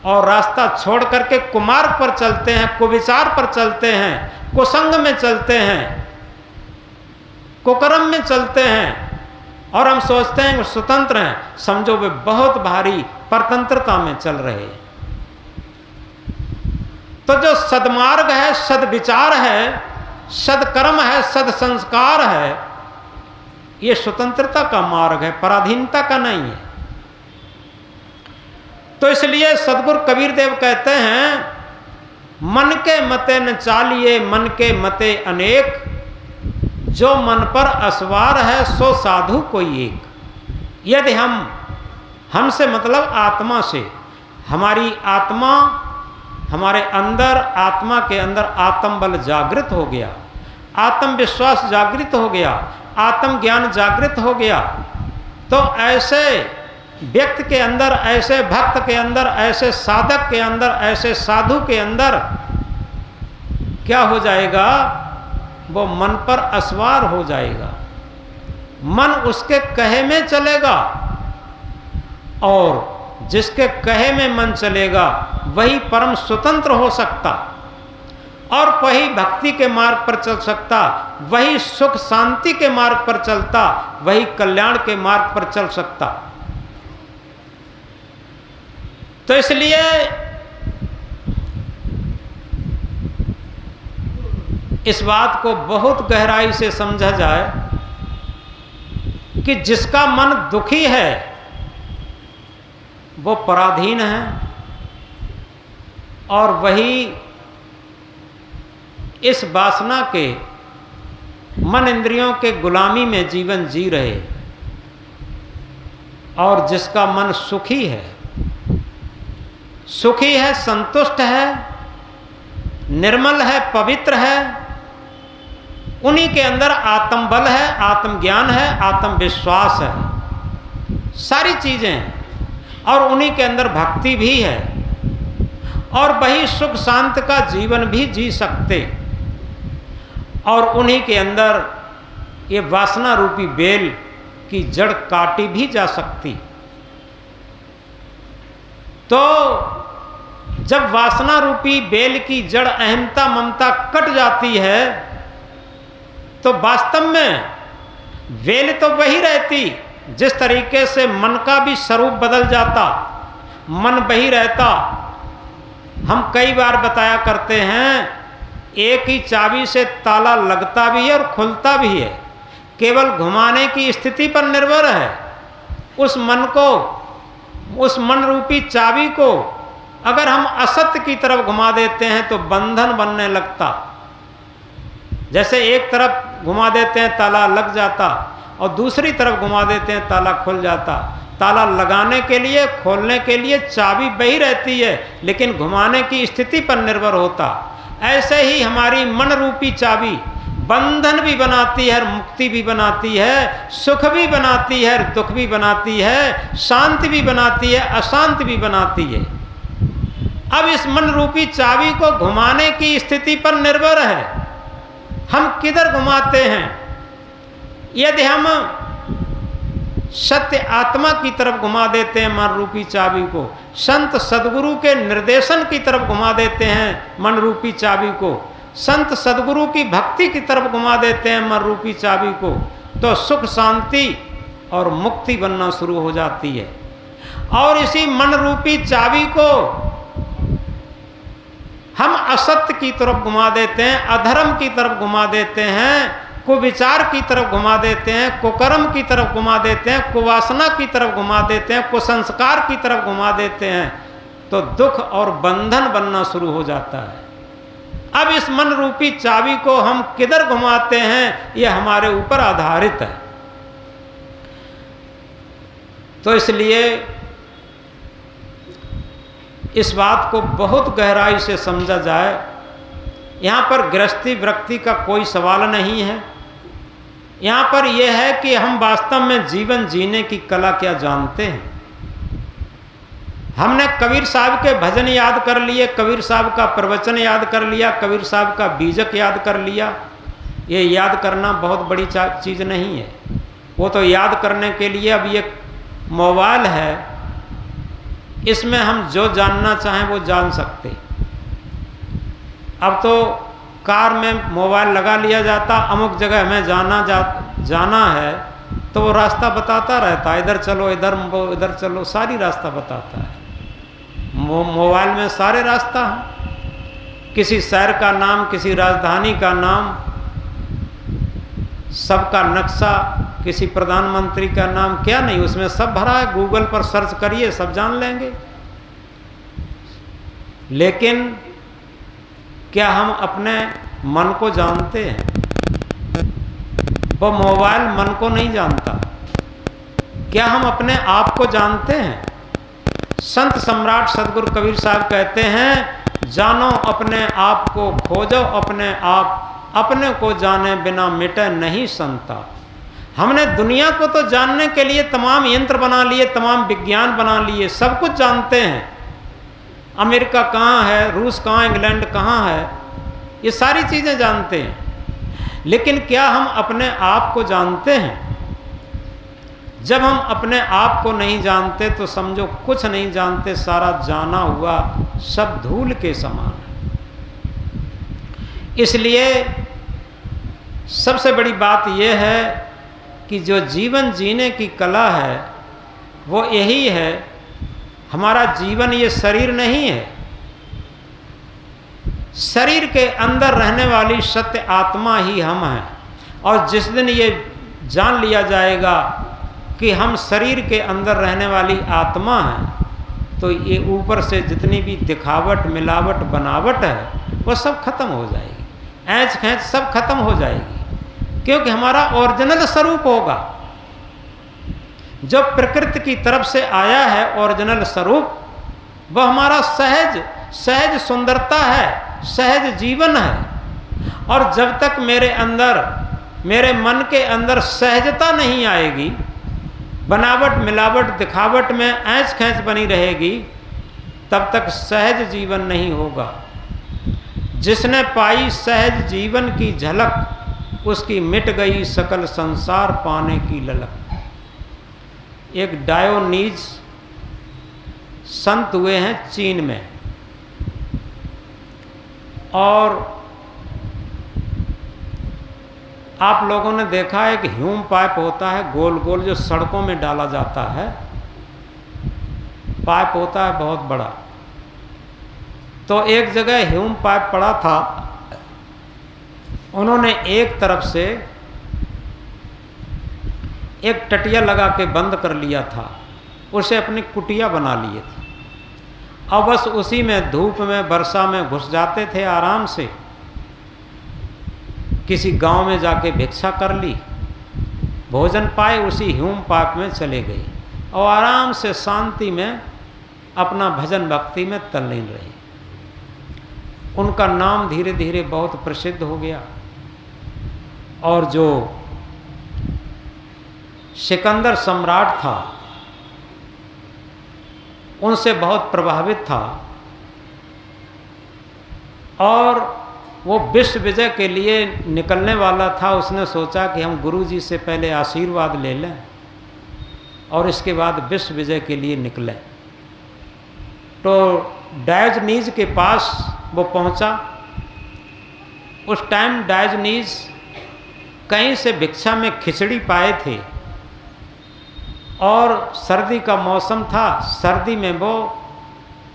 और रास्ता छोड़ करके कुमार्ग पर चलते हैं, कुविचार पर चलते हैं, कुसंग में चलते हैं, कुकर्म में चलते हैं, और हम सोचते हैं कि स्वतंत्र हैं, समझो वे बहुत भारी परतंत्रता में चल रहे हैं। तो जो सदमार्ग है, सदविचार है, सदकर्म है, सदसंस्कार है, ये स्वतंत्रता का मार्ग है, पराधीनता का नहीं है। तो इसलिए सदगुरु कबीर देव कहते हैं, मन के मते न चालिए, मन के मते अनेक, जो मन पर असवार है सो साधु कोई एक। यदि हमसे मतलब आत्मा से, हमारी आत्मा, हमारे अंदर, आत्मा के अंदर आत्मबल जागृत हो गया, आत्मविश्वास जागृत हो गया, आत्मज्ञान जागृत हो गया, तो ऐसे व्यक्ति के अंदर, ऐसे भक्त के अंदर, ऐसे साधक के अंदर, ऐसे साधु के अंदर क्या हो जाएगा? वो मन पर असवार हो जाएगा, मन उसके कहे में चलेगा, और जिसके कहे में मन चलेगा वही परम स्वतंत्र हो सकता, और वही भक्ति के मार्ग पर चल सकता, वही सुख शांति के मार्ग पर चलता, वही कल्याण के मार्ग पर चल सकता। तो इसलिए इस बात को बहुत गहराई से समझा जाए कि जिसका मन दुखी है वो पराधीन है, और वही इस वासना के मन इंद्रियों के गुलामी में जीवन जी रहे। और जिसका मन सुखी है, सुखी है, संतुष्ट है, निर्मल है, पवित्र है, उन्हीं के अंदर आत्मबल है, आत्मज्ञान है, आत्मविश्वास है, सारी चीजें हैं, और उन्हीं के अंदर भक्ति भी है, और वही सुख शांत का जीवन भी जी सकते, और उन्हीं के अंदर ये वासना रूपी बेल की जड़ काटी भी जा सकती। तो जब वासना रूपी बेल की जड़ अहमता ममता कट जाती है तो वास्तव में बेल तो वही रहती, जिस तरीके से मन का भी स्वरूप बदल जाता, मन वही रहता। हम कई बार बताया करते हैं, एक ही चाबी से ताला लगता भी है और खुलता भी है, केवल घुमाने की स्थिति पर निर्भर है। उस मन को, उस मन रूपी चाबी को अगर हम असत्य की तरफ घुमा देते हैं तो बंधन बनने लगता। जैसे एक तरफ घुमा देते हैं ताला लग जाता, और दूसरी तरफ घुमा देते हैं ताला खुल जाता। ताला लगाने के लिए, खोलने के लिए चाबी वही रहती है, लेकिन घुमाने की स्थिति पर निर्भर होता। ऐसे ही हमारी मन रूपी चाबी बंधन भी बनाती है, मुक्ति भी बनाती है, सुख भी बनाती है, दुख भी बनाती है, शांति भी बनाती है, अशांति भी बनाती है। अब इस मन रूपी चाबी को घुमाने की स्थिति पर निर्भर है, हम किधर घुमाते हैं। यदि हम सत्य आत्मा की तरफ घुमा देते हैं मन रूपी चाबी को, संत सदगुरु के निर्देशन की तरफ घुमा देते हैं मन रूपी चाबी को, संत सदगुरु की भक्ति की तरफ घुमा देते हैं मन रूपी चाबी को, तो सुख शांति और मुक्ति बनना शुरू हो जाती है। और इसी मन रूपी चाबी को हम असत्य की तरफ घुमा देते हैं, अधर्म की तरफ घुमा देते हैं, कुविचार की तरफ घुमा देते हैं, कुकर्म की तरफ घुमा देते हैं, कुवासना की तरफ घुमा देते हैं, कुसंस्कार की तरफ घुमा देते हैं, तो दुख और बंधन बनना शुरू हो जाता है। अब इस मन रूपी चाबी को हम किधर घुमाते हैं, यह हमारे ऊपर आधारित है। तो इसलिए इस बात को बहुत गहराई से समझा जाए। यहाँ पर गृहस्थी विरक्ति का कोई सवाल नहीं है। यहाँ पर यह है कि हम वास्तव में जीवन जीने की कला क्या जानते हैं। हमने कबीर साहब के भजन याद कर लिए, कबीर साहब का प्रवचन याद कर लिया, कबीर साहब का बीजक याद कर लिया। ये याद करना बहुत बड़ी चीज़ नहीं है। वो तो याद करने के लिए अब ये मोबाइल है, इसमें हम जो जानना चाहें वो जान सकते। अब तो कार में मोबाइल लगा लिया जाता, अमुक जगह हमें जाना है तो वो रास्ता बताता रहता है, इधर चलो, इधर चलो, सारी रास्ता बताता है। मोबाइल में सारे रास्ता हैं, किसी शहर का नाम, किसी राजधानी का नाम, सबका नक्शा, किसी प्रधानमंत्री का नाम, क्या नहीं उसमें सब भरा है। गूगल पर सर्च करिए, सब जान लेंगे। लेकिन क्या हम अपने मन को जानते हैं? वो मोबाइल मन को नहीं जानता। क्या हम अपने आप को जानते हैं? संत सम्राट सदगुरु कबीर साहब कहते हैं, जानो अपने आप को, खोजो अपने आप, अपने को जाने बिना मिटे नहीं संता। हमने दुनिया को तो जानने के लिए तमाम यंत्र बना लिए, तमाम विज्ञान बना लिए, सब कुछ जानते हैं। अमेरिका कहाँ है, रूस कहाँ, इंग्लैंड कहाँ है, ये सारी चीज़ें जानते हैं। लेकिन क्या हम अपने आप को जानते हैं? जब हम अपने आप को नहीं जानते तो समझो कुछ नहीं जानते, सारा जाना हुआ सब धूल के समान है। इसलिए सबसे बड़ी बात यह है कि जो जीवन जीने की कला है वो यही है। हमारा जीवन ये शरीर नहीं है। शरीर के अंदर रहने वाली सत्य आत्मा ही हम हैं। और जिस दिन ये जान लिया जाएगा कि हम शरीर के अंदर रहने वाली आत्मा हैं, तो ये ऊपर से जितनी भी दिखावट, मिलावट, बनावट है वो सब खत्म हो जाएगी, ऐंच खैंच सब खत्म हो जाएगी, क्योंकि हमारा ओरिजिनल स्वरूप होगा जो प्रकृति की तरफ से आया है। ओरिजिनल स्वरूप वह हमारा सहज सुंदरता है, सहज जीवन है। और जब तक मेरे अंदर, मेरे मन के अंदर सहजता नहीं आएगी, बनावट, मिलावट, दिखावट में ऐंच खैंच बनी रहेगी, तब तक सहज जीवन नहीं होगा। जिसने पाई सहज जीवन की झलक, उसकी मिट गई सकल संसार पाने की ललक। एक डायोनीज संत हुए हैं चीन में, और आप लोगों ने देखा है कि ह्यूम पाइप होता है गोल गोल, जो सड़कों में डाला जाता है, पाइप होता है बहुत बड़ा। तो एक जगह ह्यूम पाइप पड़ा था, उन्होंने एक तरफ से एक टटिया लगा के बंद कर लिया था, उसे अपनी कुटिया बना लिए थे। अब बस उसी में धूप में, वर्षा में घुस जाते थे आराम से। किसी गांव में जाके भिक्षा कर ली, भोजन पाए, उसी ह्यूम पाइप में चले गए और आराम से शांति में अपना भजन भक्ति में तल्लीन रहे। उनका नाम धीरे धीरे बहुत प्रसिद्ध हो गया, और जो सिकंदर सम्राट था उनसे बहुत प्रभावित था, और वो विश्व विजय के लिए निकलने वाला था। उसने सोचा कि हम गुरु जी से पहले आशीर्वाद ले लें और इसके बाद विश्व विजय के लिए निकलें। तो डायोजनीज के पास वो पहुंचा। उस टाइम डायोजनीज कहीं से भिक्षा में खिचड़ी पाए थे, और सर्दी का मौसम था। सर्दी में वो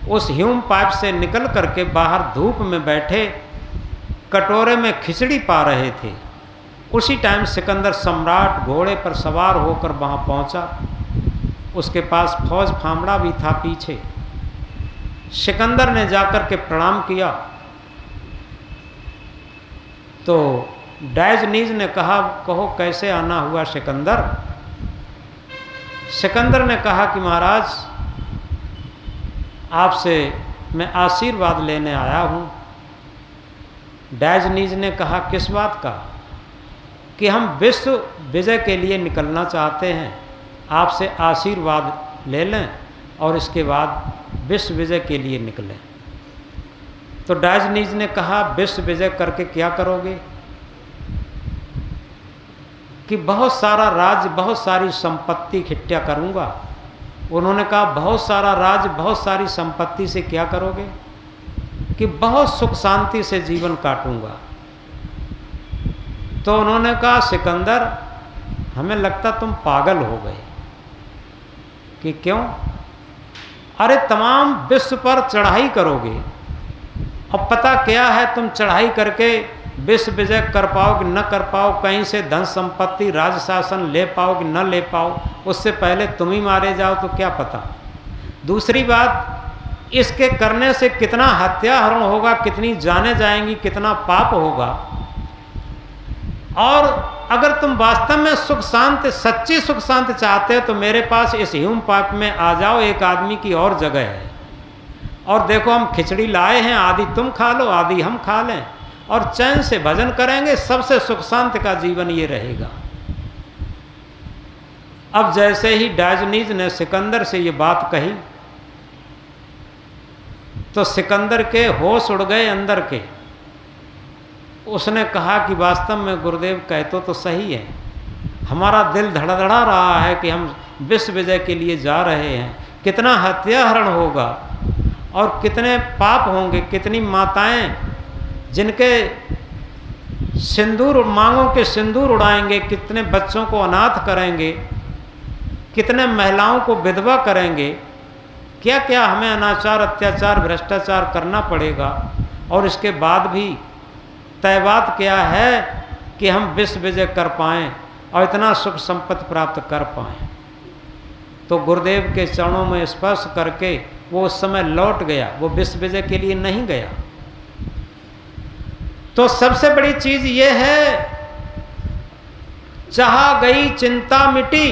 उस ह्यूम पाइप से निकल करके बाहर धूप में बैठे कटोरे में खिचड़ी पा रहे थे। उसी टाइम सिकंदर सम्राट घोड़े पर सवार होकर वहाँ पहुँचा। उसके पास फौज फामड़ा भी था पीछे। सिकंदर ने जाकर के प्रणाम किया, तो डायोजनीज ने कहा, कहो कैसे आना हुआ सिकंदर। सिकंदर ने कहा कि महाराज, आपसे मैं आशीर्वाद लेने आया हूँ। डायोजनीज ने कहा, किस बात का? कि हम विश्व विजय के लिए निकलना चाहते हैं, आपसे आशीर्वाद ले लें और इसके बाद विश्व विजय के लिए निकलें। तो डायोजनीज ने कहा, विश्व विजय करके क्या करोगे? कि बहुत सारा राज्य, बहुत सारी संपत्ति इकट्ठा करूँगा। उन्होंने कहा, बहुत सारा राज्य, बहुत सारी संपत्ति से क्या करोगे? कि बहुत सुख शांति से जीवन काटूंगा। तो उन्होंने कहा, सिकंदर, हमें लगता तुम पागल हो गए। कि क्यों? अरे तमाम विश्व पर चढ़ाई करोगे, अब पता क्या है तुम चढ़ाई करके विश्व विजय कर पाओ कि न कर पाओ, कहीं से धन संपत्ति, राज शासन ले पाओ कि न ले पाओ, उससे पहले तुम ही मारे जाओ तो क्या पता। दूसरी बात, इसके करने से कितना हत्याहरण होगा, कितनी जानें जाएंगी, कितना पाप होगा। और अगर तुम वास्तव में सुख शांति, सच्ची सुख शांति चाहते हो तो मेरे पास इस ह्यूम पाइप में आ जाओ। एक आदमी की और जगह है, और देखो हम खिचड़ी लाए हैं, आधी तुम खा लो, आधी हम खा लें, और चैन से भजन करेंगे, सबसे सुख शांति का जीवन ये रहेगा। अब जैसे ही डायोजनीज ने सिकंदर से ये बात कही, तो सिकंदर के होश उड़ गए अंदर के। उसने कहा कि वास्तव में गुरुदेव कहते तो सही है, हमारा दिल धड़धड़ा रहा है कि हम विश्व विजय के लिए जा रहे हैं। कितना हत्याहरण होगा और कितने पाप होंगे, कितनी माताएं जिनके सिंदूर, मांगों के सिंदूर उड़ाएंगे, कितने बच्चों को अनाथ करेंगे, कितने महिलाओं को विधवा करेंगे, क्या क्या हमें अनाचार, अत्याचार, भ्रष्टाचार करना पड़ेगा। और इसके बाद भी तय बात क्या है कि हम विश्व विजय कर पाएँ और इतना सुख संपत्ति प्राप्त कर पाएँ। तो गुरुदेव के चरणों में स्पर्श करके वो उस समय लौट गया, वो विश्व विजय के लिए नहीं गया। तो सबसे बड़ी चीज ये है, चाहा गई चिंता मिटी।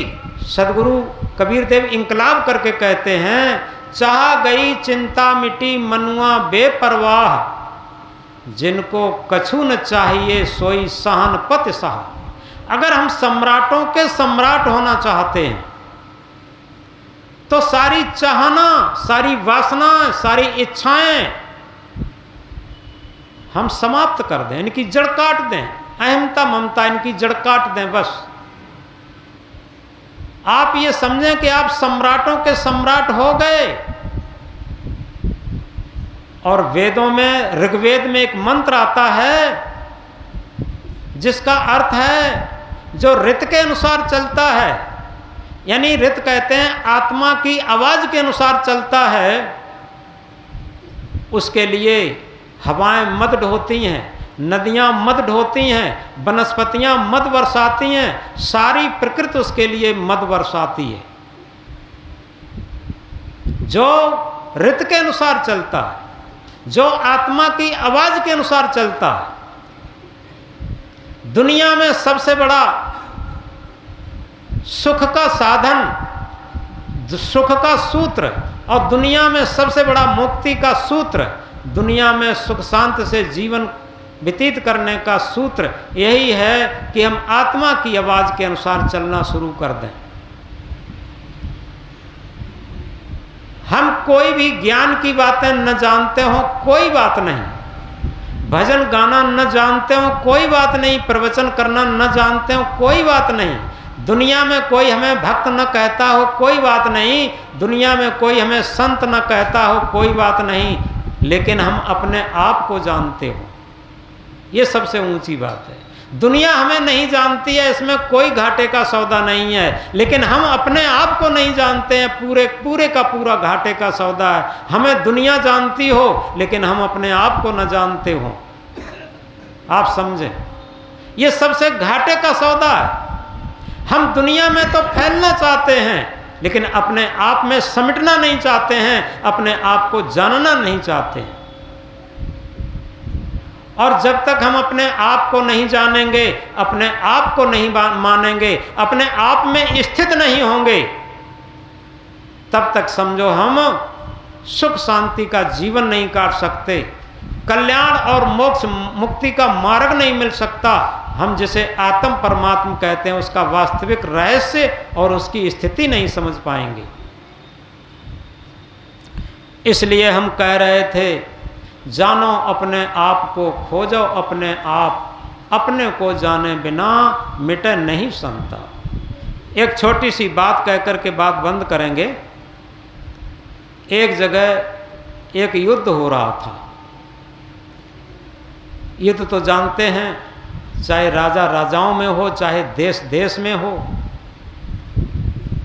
सदगुरु कबीर देव इंकलाब करके कहते हैं, चाहा गई चिंता मिटी मनुआ बेपरवाह, जिनको कछु न चाहिए सोई सहन पत सहा। अगर हम सम्राटों के सम्राट होना चाहते हैं तो सारी चाहना, सारी वासना, सारी इच्छाएं हम समाप्त कर दें, इनकी जड़ काट दें, अहमता ममता इनकी जड़ काट दें। बस आप ये समझें कि आप सम्राटों के सम्राट हो गए। और वेदों में, ऋग्वेद में एक मंत्र आता है जिसका अर्थ है जो ऋत के अनुसार चलता है, यानी ऋत कहते हैं आत्मा की आवाज के अनुसार चलता है, उसके लिए हवाएं मद ढोती हैं, नदियां मद ढोती हैं, वनस्पतियां मद बरसाती हैं, सारी प्रकृति उसके लिए मद बरसाती है। जो ऋत के अनुसार चलता है, जो आत्मा की आवाज के अनुसार चलता है। दुनिया में सबसे बड़ा सुख का साधन, सुख का सूत्र, और दुनिया में सबसे बड़ा मुक्ति का सूत्र, दुनिया में सुख शांति से जीवन व्यतीत करने का सूत्र यही है कि हम आत्मा की आवाज के अनुसार चलना शुरू कर दें। हम कोई भी ज्ञान की बातें न जानते हो, कोई बात नहीं, भजन गाना न जानते हो, कोई बात नहीं, प्रवचन करना न जानते हो, कोई बात नहीं, दुनिया में कोई हमें भक्त न कहता हो, कोई बात नहीं, दुनिया में कोई हमें संत न कहता हो, कोई बात नहीं, लेकिन हम अपने आप को जानते हो, ये सबसे ऊंची बात है। दुनिया हमें नहीं जानती है, इसमें कोई घाटे का सौदा नहीं है, लेकिन हम अपने आप को नहीं जानते हैं, पूरे का पूरा घाटे का सौदा है। हमें दुनिया जानती हो लेकिन हम अपने आप को न जानते हो। आप समझें, ये सबसे घाटे का सौदा है। हम दुनिया में तो फैलना चाहते हैं लेकिन अपने आप में समिटना नहीं चाहते हैं, अपने आप को जानना नहीं चाहते हैं। और जब तक हम अपने आप को नहीं जानेंगे, अपने आप को नहीं मानेंगे, अपने आप में स्थित नहीं होंगे, तब तक समझो हम सुख शांति का जीवन नहीं काट सकते, कल्याण और मोक्ष मुक्ति का मार्ग नहीं मिल सकता। हम जिसे आत्म परमात्मा कहते हैं उसका वास्तविक रहस्य और उसकी स्थिति नहीं समझ पाएंगे। इसलिए हम कह रहे थे, जानो अपने आप को, खोजो अपने आप, अपने को जाने बिना मिटे नहीं संता। एक छोटी सी बात कहकर के बात बंद करेंगे। एक जगह एक युद्ध हो रहा था। युद्ध तो जानते हैं, चाहे राजा राजाओं में हो, चाहे देश देश में हो,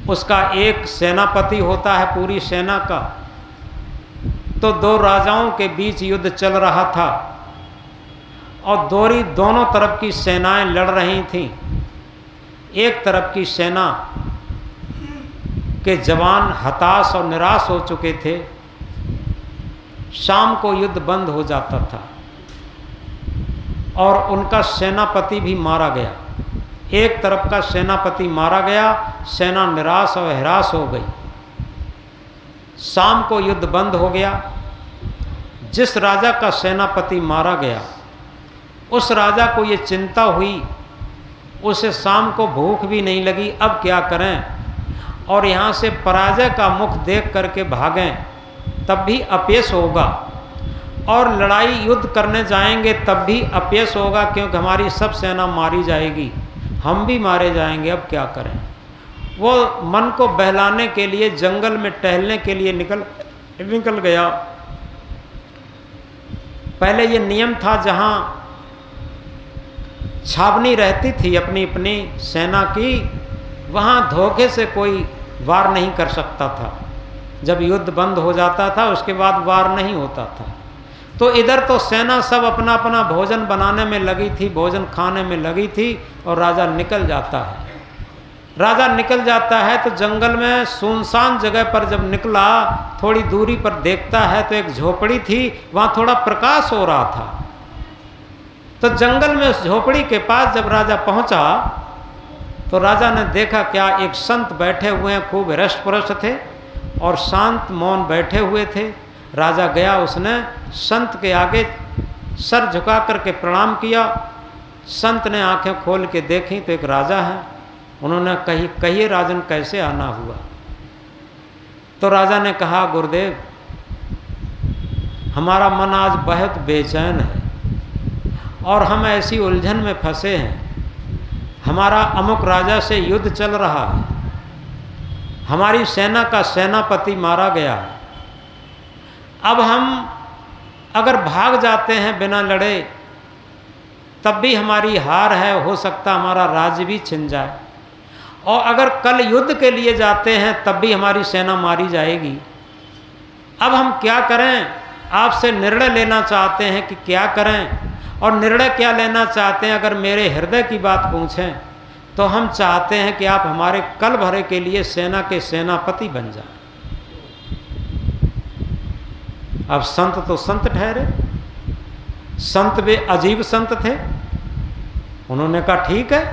उसका एक सेनापति होता है पूरी सेना का। तो दो राजाओं के बीच युद्ध चल रहा था और दोनों तरफ की सेनाएं लड़ रही थीं। एक तरफ की सेना के जवान हताश और निराश हो चुके थे। शाम को युद्ध बंद हो जाता था और उनका सेनापति भी मारा गया। एक तरफ का सेनापति मारा गया, सेना निराश और हराश हो गई। शाम को युद्ध बंद हो गया। जिस राजा का सेनापति मारा गया उस राजा को ये चिंता हुई, उसे शाम को भूख भी नहीं लगी, अब क्या करें, और यहाँ से पराजय का मुख देख करके भागें तब भी अपयश होगा, और लड़ाई युद्ध करने जाएंगे तब भी अपयश होगा, क्योंकि हमारी सब सेना मारी जाएगी, हम भी मारे जाएंगे, अब क्या करें। वो मन को बहलाने के लिए जंगल में टहलने के लिए निकल गया। पहले ये नियम था, जहाँ छावनी रहती थी अपनी अपनी सेना की, वहाँ धोखे से कोई वार नहीं कर सकता था। जब युद्ध बंद हो जाता था उसके बाद वार नहीं होता था। तो इधर तो सेना सब अपना अपना भोजन बनाने में लगी थी, भोजन खाने में लगी थी, और राजा निकल जाता है। राजा निकल जाता है तो जंगल में सुनसान जगह पर जब निकला, थोड़ी दूरी पर देखता है तो एक झोपड़ी थी, वहाँ थोड़ा प्रकाश हो रहा था। तो जंगल में उस झोपड़ी के पास जब राजा पहुँचा तो राजा ने देखा क्या एक संत बैठे हुए हैं, खूब हृष्ट-पुष्ट थे और शांत मौन बैठे हुए थे। राजा गया, उसने संत के आगे सर झुका करके प्रणाम किया। संत ने आंखें खोल के देखी तो एक राजा है। उन्होंने कहिए राजन कैसे आना हुआ? तो राजा ने कहा गुरुदेव, हमारा मन आज बहुत बेचैन है और हम ऐसी उलझन में फंसे हैं। हमारा अमुक राजा से युद्ध चल रहा है, हमारी सेना का सेनापति मारा गया है। अब हम अगर भाग जाते हैं बिना लड़े तब भी हमारी हार है, हो सकता हमारा राज्य भी छिन जाए, और अगर कल युद्ध के लिए जाते हैं तब भी हमारी सेना मारी जाएगी। अब हम क्या करें? आपसे निर्णय लेना चाहते हैं कि क्या करें, और निर्णय क्या लेना चाहते हैं? अगर मेरे हृदय की बात पूछें तो हम चाहते हैं कि आप हमारे कल भरे के लिए सेना के सेनापति बन जाएं। अब संत तो संत ठहरे, संत वे अजीब संत थे। उन्होंने कहा ठीक है,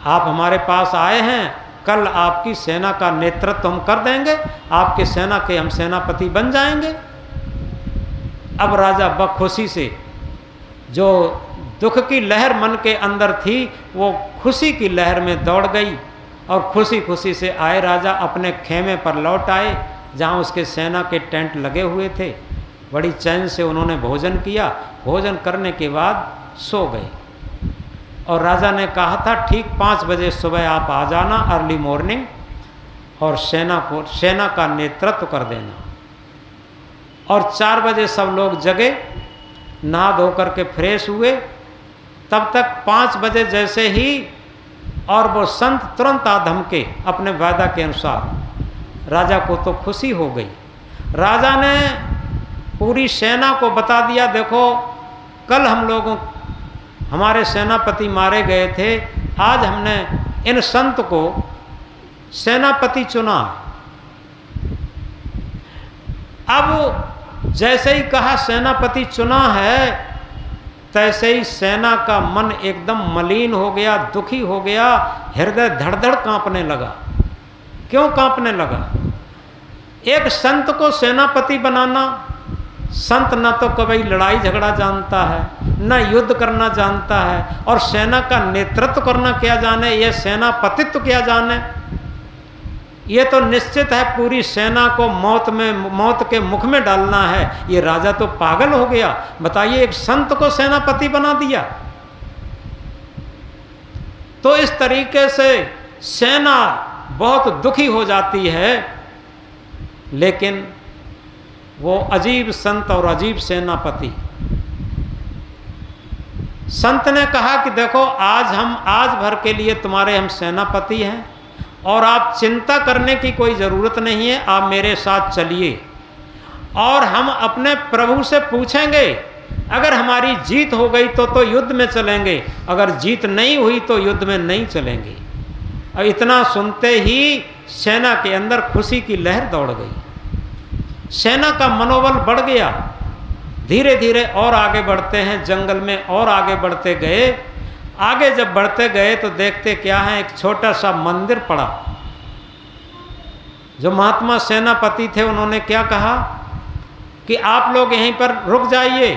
आप हमारे पास आए हैं, कल आपकी सेना का नेतृत्व हम कर देंगे, आपके सेना के हम सेनापति बन जाएंगे। अब राजा बखुशी से, जो दुख की लहर मन के अंदर थी वो खुशी की लहर में दौड़ गई, और खुशी खुशी से आए राजा अपने खेमे पर लौट आए जहाँ उसके सेना के टेंट लगे हुए थे। बड़ी चैन से उन्होंने भोजन किया, भोजन करने के बाद सो गए। और राजा ने कहा था ठीक 5 बजे सुबह आप आ जाना, अर्ली मॉर्निंग, और सेना का नेतृत्व कर देना। और 4 बजे सब लोग जगे, नहा धो करके फ्रेश हुए। तब तक 5 बजे जैसे ही, और वो संत तुरंत आ धमके अपने वादा के अनुसार। राजा को तो खुशी हो गई। राजा ने पूरी सेना को बता दिया, देखो कल हम लोगों, हमारे सेनापति मारे गए थे, आज हमने इन संत को सेनापति चुना। अब जैसे ही कहा सेनापति चुना है, तैसे ही सेना का मन एकदम मलिन हो गया, दुखी हो गया, हृदय धड़-धड़ कांपने लगा। क्यों कांपने लगा? एक संत को सेनापति बनाना, संत न तो कभी लड़ाई झगड़ा जानता है, न युद्ध करना जानता है, और सेना का नेतृत्व करना क्या जाने, यह सेनापतित्व क्या जाने। ये तो निश्चित है पूरी सेना को मौत के मुख में डालना है। ये राजा तो पागल हो गया। बताइए, एक संत को सेनापति बना दिया। तो इस तरीके से सेना बहुत दुखी हो जाती है। लेकिन वो अजीब संत और अजीब सेनापति, संत ने कहा कि देखो आज भर के लिए तुम्हारे हम सेनापति हैं, और आप चिंता करने की कोई ज़रूरत नहीं है, आप मेरे साथ चलिए और हम अपने प्रभु से पूछेंगे। अगर हमारी जीत हो गई तो युद्ध में चलेंगे, अगर जीत नहीं हुई तो युद्ध में नहीं चलेंगे। और इतना सुनते ही सेना के अंदर खुशी की लहर दौड़ गई। सेना का मनोबल बढ़ गया। धीरे धीरे और आगे बढ़ते हैं, जंगल में और आगे बढ़ते गए। आगे जब बढ़ते गए तो देखते क्या है, एक छोटा सा मंदिर पड़ा। जो महात्मा सेनापति थे उन्होंने क्या कहा कि आप लोग यहीं पर रुक जाइए,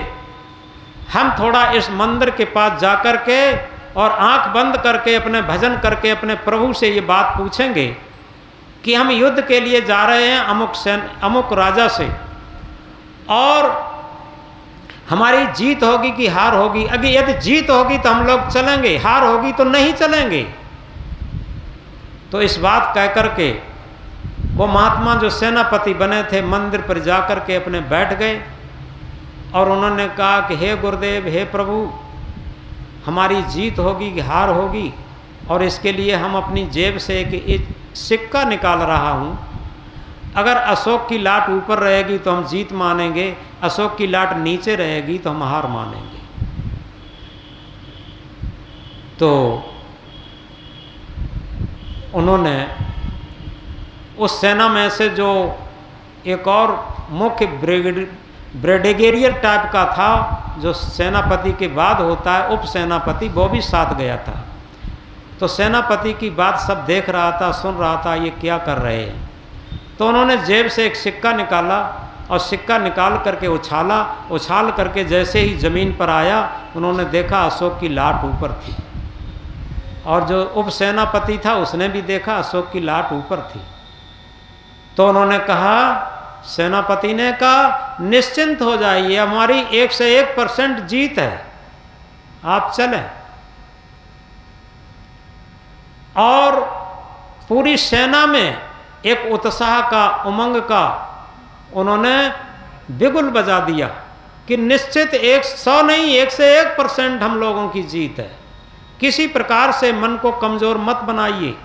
हम थोड़ा इस मंदिर के पास जाकर के और आंख बंद करके अपने भजन करके अपने प्रभु से ये बात पूछेंगे कि हम युद्ध के लिए जा रहे हैं अमुक राजा से, और हमारी जीत होगी कि हार होगी। अगर यदि जीत होगी तो हम लोग चलेंगे, हार होगी तो नहीं चलेंगे। तो इस बात कह करके वो महात्मा जो सेनापति बने थे मंदिर पर जाकर के अपने बैठ गए, और उन्होंने कहा कि हे गुरुदेव, हे प्रभु, हमारी जीत होगी कि हार होगी, और इसके लिए हम अपनी जेब से एक सिक्का निकाल रहा हूँ, अगर अशोक की लाट ऊपर रहेगी तो हम जीत मानेंगे, अशोक की लाट नीचे रहेगी तो हम हार मानेंगे। तो उन्होंने उस सेना में से जो एक और मुख्य ब्रिगेडियर टाइप का था, जो सेनापति के बाद होता है उप सेनापति, वो भी साथ गया था। तो सेनापति की बात सब देख रहा था, सुन रहा था, ये क्या कर रहे हैं। तो उन्होंने जेब से एक सिक्का निकाला और सिक्का निकाल करके उछाला, उछाल करके जैसे ही ज़मीन पर आया उन्होंने देखा अशोक की लाट ऊपर थी, और जो उप सेनापति था उसने भी देखा अशोक की लाट ऊपर थी। तो उन्होंने कहा, सेनापति ने कहा, निश्चिंत हो जाइए, हमारी 1 से 1% जीत है, आप चलें। और पूरी सेना में एक उत्साह का, उमंग का उन्होंने बिगुल बजा दिया कि निश्चित 100 नहीं 1 से 1% हम लोगों की जीत है। किसी प्रकार से मन को कमज़ोर मत बनाइए।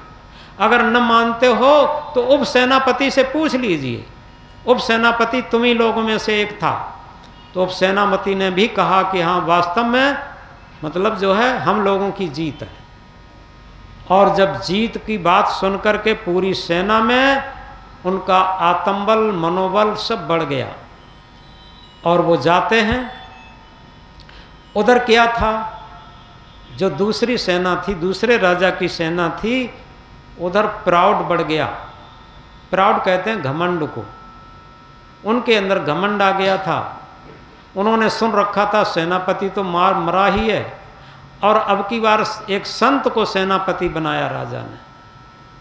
अगर न मानते हो तो उप सेनापति से पूछ लीजिए, उप सेनापति तुम ही लोगों में से एक था। तो उप सेनापति ने भी कहा कि हाँ, वास्तव में मतलब जो है हम लोगों की जीत है। और जब जीत की बात सुनकर के पूरी सेना में उनका आत्मबल, मनोबल सब बढ़ गया। और वो जाते हैं। उधर क्या था, जो दूसरी सेना थी, दूसरे राजा की सेना थी, उधर प्राउड बढ़ गया। प्राउड कहते हैं घमंड को। उनके अंदर घमंड आ गया था। उन्होंने सुन रखा था सेनापति तो मरा ही है, और अब की बार एक संत को सेनापति बनाया राजा ने।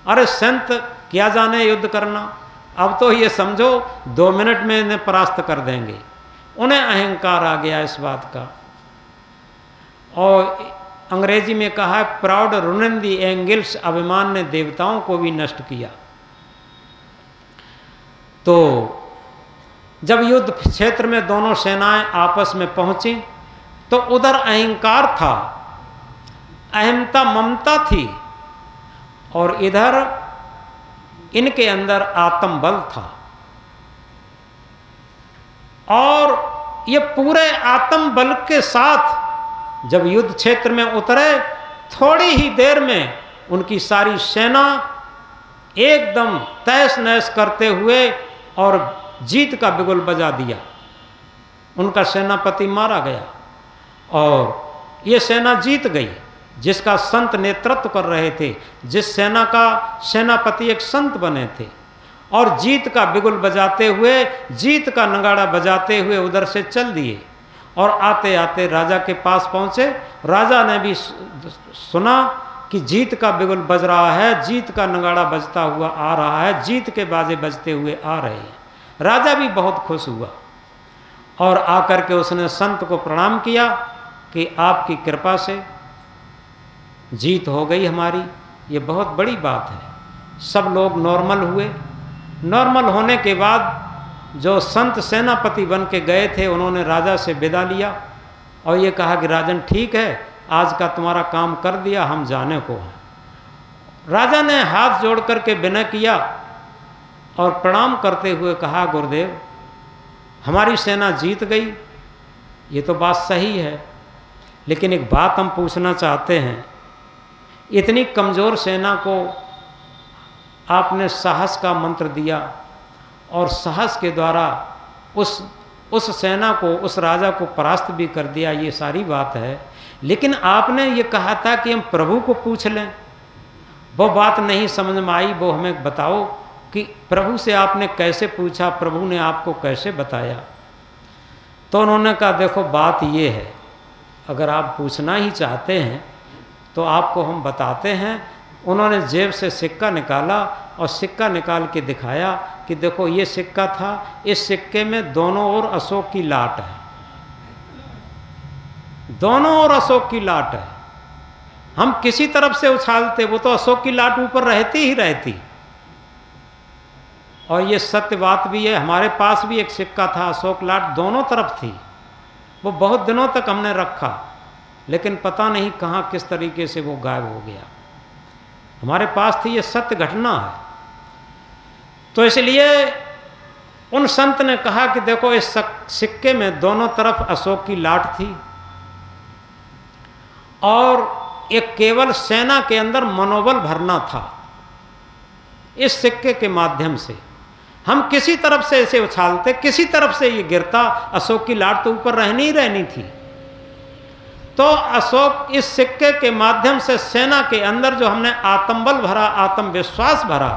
अरे संत क्या जाने युद्ध करना, अब तो ये समझो 2 मिनट में इन्हें परास्त कर देंगे। उन्हें अहंकार आ गया इस बात का। और अंग्रेजी में कहा है, प्राउड रुइन्ड द एंगल्स, अभिमान ने देवताओं को भी नष्ट किया। तो जब युद्ध क्षेत्र में दोनों सेनाएं आपस में पहुंची तो उधर अहंकार था, अहमता, ममता थी, और इधर इनके अंदर आत्मबल था। और ये पूरे आत्मबल के साथ जब युद्ध क्षेत्र में उतरे, थोड़ी ही देर में उनकी सारी सेना एकदम तहस नहस करते हुए और जीत का बिगुल बजा दिया। उनका सेनापति मारा गया और ये सेना जीत गई, जिसका संत नेतृत्व कर रहे थे। जिस सेना का सेनापति एक संत बने थे, और जीत का बिगुल बजाते हुए, जीत का नगाड़ा बजाते हुए उधर से चल दिए। और आते आते राजा के पास पहुँचे। राजा ने भी सुना कि जीत का बिगुल बज रहा है, जीत का नगाड़ा बजता हुआ आ रहा है, जीत के बाजे बजते हुए आ रहे हैं। राजा भी बहुत खुश हुआ और आकर के उसने संत को प्रणाम किया कि आपकी कृपा से जीत हो गई हमारी, ये बहुत बड़ी बात है। सब लोग नॉर्मल हुए। नॉर्मल होने के बाद जो संत सेनापति बन के गए थे, उन्होंने राजा से विदा लिया और ये कहा कि राजन ठीक है, आज का तुम्हारा काम कर दिया, हम जाने को हैं। राजा ने हाथ जोड़ करके विनय किया और प्रणाम करते हुए कहा, गुरुदेव हमारी सेना जीत गई, ये तो बात सही है, लेकिन एक बात हम पूछना चाहते हैं। इतनी कमज़ोर सेना को आपने साहस का मंत्र दिया और साहस के द्वारा उस सेना को, उस राजा को परास्त भी कर दिया, ये सारी बात है। लेकिन आपने ये कहा था कि हम प्रभु को पूछ लें, वो बात नहीं समझ में आई। वो हमें बताओ कि प्रभु से आपने कैसे पूछा, प्रभु ने आपको कैसे बताया। तो उन्होंने कहा, देखो बात ये है, अगर आप पूछना ही चाहते हैं तो आपको हम बताते हैं। उन्होंने जेब से सिक्का निकाला और सिक्का निकाल के दिखाया कि देखो ये सिक्का था, इस सिक्के में दोनों ओर अशोक की लाट है, दोनों ओर अशोक की लाट है। हम किसी तरफ से उछालते वो तो अशोक की लाट ऊपर रहती ही रहती। और ये सत्य बात भी है, हमारे पास भी एक सिक्का था, अशोक लाट दोनों तरफ थी। वो बहुत दिनों तक हमने रखा, लेकिन पता नहीं कहाँ किस तरीके से वो गायब हो गया। हमारे पास थी, ये सत्य घटना है। तो इसलिए उन संत ने कहा कि देखो इस सिक्के में दोनों तरफ अशोक की लाट थी और एक केवल सेना के अंदर मनोबल भरना था। इस सिक्के के माध्यम से हम किसी तरफ से इसे उछालते, किसी तरफ से ये गिरता, अशोक की लाट तो ऊपर रहनी ही रहनी थी। तो अशोक इस सिक्के के माध्यम से सेना के अंदर जो हमने आत्मबल भरा, आत्मविश्वास भरा,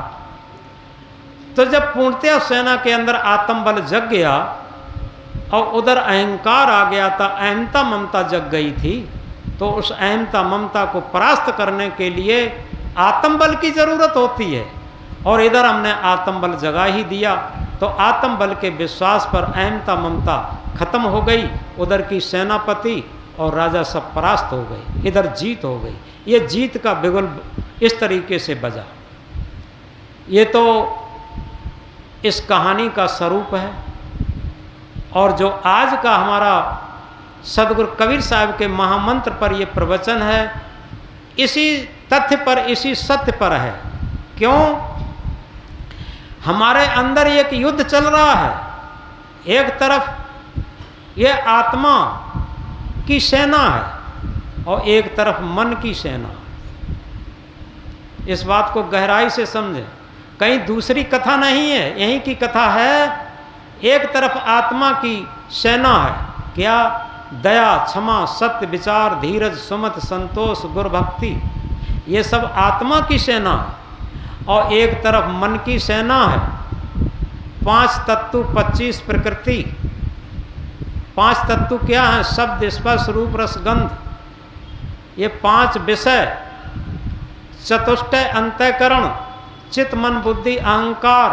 तो जब पूर्णतया सेना के अंदर आत्मबल जग गया और उधर अहंकार आ गया था, अहमता ममता जग गई थी, तो उस अहमता ममता को परास्त करने के लिए आत्मबल की जरूरत होती है और इधर हमने आत्मबल जगा ही दिया। तो आत्मबल के विश्वास पर अहमता ममता खत्म हो गई, उधर की सेनापति और राजा सब परास्त हो गए, इधर जीत हो गई। ये जीत का बिगुल इस तरीके से बजा। ये तो इस कहानी का स्वरूप है। और जो आज का हमारा सदगुरु कबीर साहब के महामंत्र पर ये प्रवचन है, इसी तथ्य पर, इसी सत्य पर है। क्यों? हमारे अंदर एक युद्ध चल रहा है। एक तरफ ये आत्मा की सेना है और एक तरफ मन की सेना। इस बात को गहराई से समझें, कहीं दूसरी कथा नहीं है, यहीं की कथा है। एक तरफ आत्मा की सेना है, क्या? दया, क्षमा, सत्य, विचार, धीरज, सुमत, संतोष, गुरु भक्ति, ये सब आत्मा की सेना है। और एक तरफ मन की सेना है। 5 तत्व, 25 प्रकृति। 5 तत्व क्या हैं? शब्द, स्पर्श, रूप, रस, गंध। ये 5 विषय, चतुष्टय अंतःकरण, चित्त, मन, बुद्धि, अहंकार।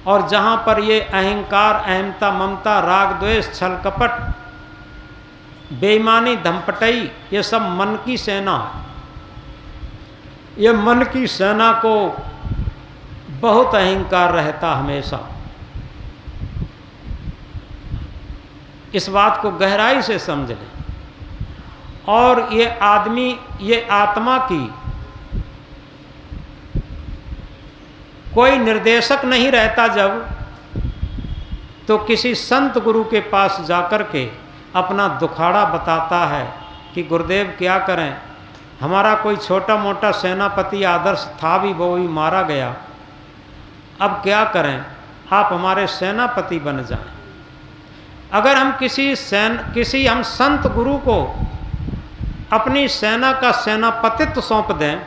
और जहाँ पर ये अहंकार, अहमता, ममता, राग, द्वेष, छल, कपट, बेईमानी, धमपटई, ये सब मन की सेना है। ये मन की सेना को बहुत अहंकार रहता हमेशा। इस बात को गहराई से समझ लें। और ये आदमी, ये आत्मा की कोई निर्देशक नहीं रहता जब, तो किसी संत गुरु के पास जाकर के अपना दुखाड़ा बताता है कि गुरुदेव क्या करें, हमारा कोई छोटा मोटा सेनापति आदर्श था भी, वो भी मारा गया, अब क्या करें, आप हमारे सेनापति बन जाएं। अगर हम किसी हम संत गुरु को अपनी सेना का सेनापतित्व सौंप दें,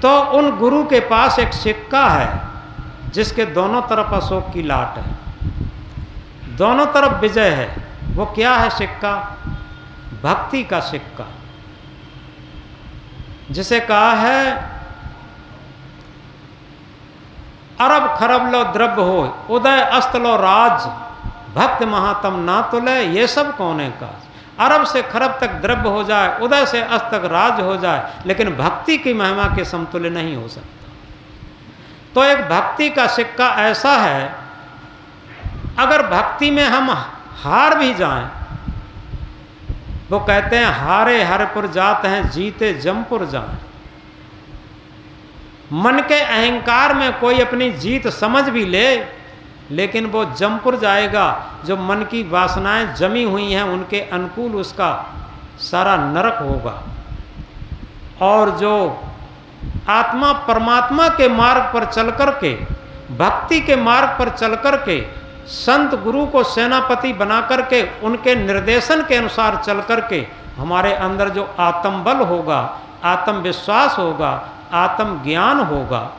तो उन गुरु के पास एक सिक्का है जिसके दोनों तरफ अशोक की लाट है, दोनों तरफ विजय है। वो क्या है सिक्का? भक्ति का सिक्का, जिसे कहा है अरब खरब लो द्रव्य हो, उदय अस्त लो राज, भक्त महात्म ना तुले, ये सब कौने का। अरब से खरब तक द्रव्य हो जाए, उदय से अस्त तक राज हो जाए, लेकिन भक्ति की महिमा के समतुल्य नहीं हो सकता। तो एक भक्ति का सिक्का ऐसा है, अगर भक्ति में हम हार भी जाएं, वो कहते हैं हारे हरपुर जाते हैं, जीते जमपुर जाएं। मन के अहंकार में कोई अपनी जीत समझ भी ले, लेकिन वो जमपुर जाएगा। जो मन की वासनाएं जमी हुई हैं उनके अनुकूल उसका सारा नरक होगा। और जो आत्मा परमात्मा के मार्ग पर चल कर के, भक्ति के मार्ग पर चल कर के, संत गुरु को सेनापति बना करके उनके निर्देशन के अनुसार चल करके हमारे अंदर जो आत्मबल होगा, आत्मविश्वास होगा, आत्मज्ञान होगा,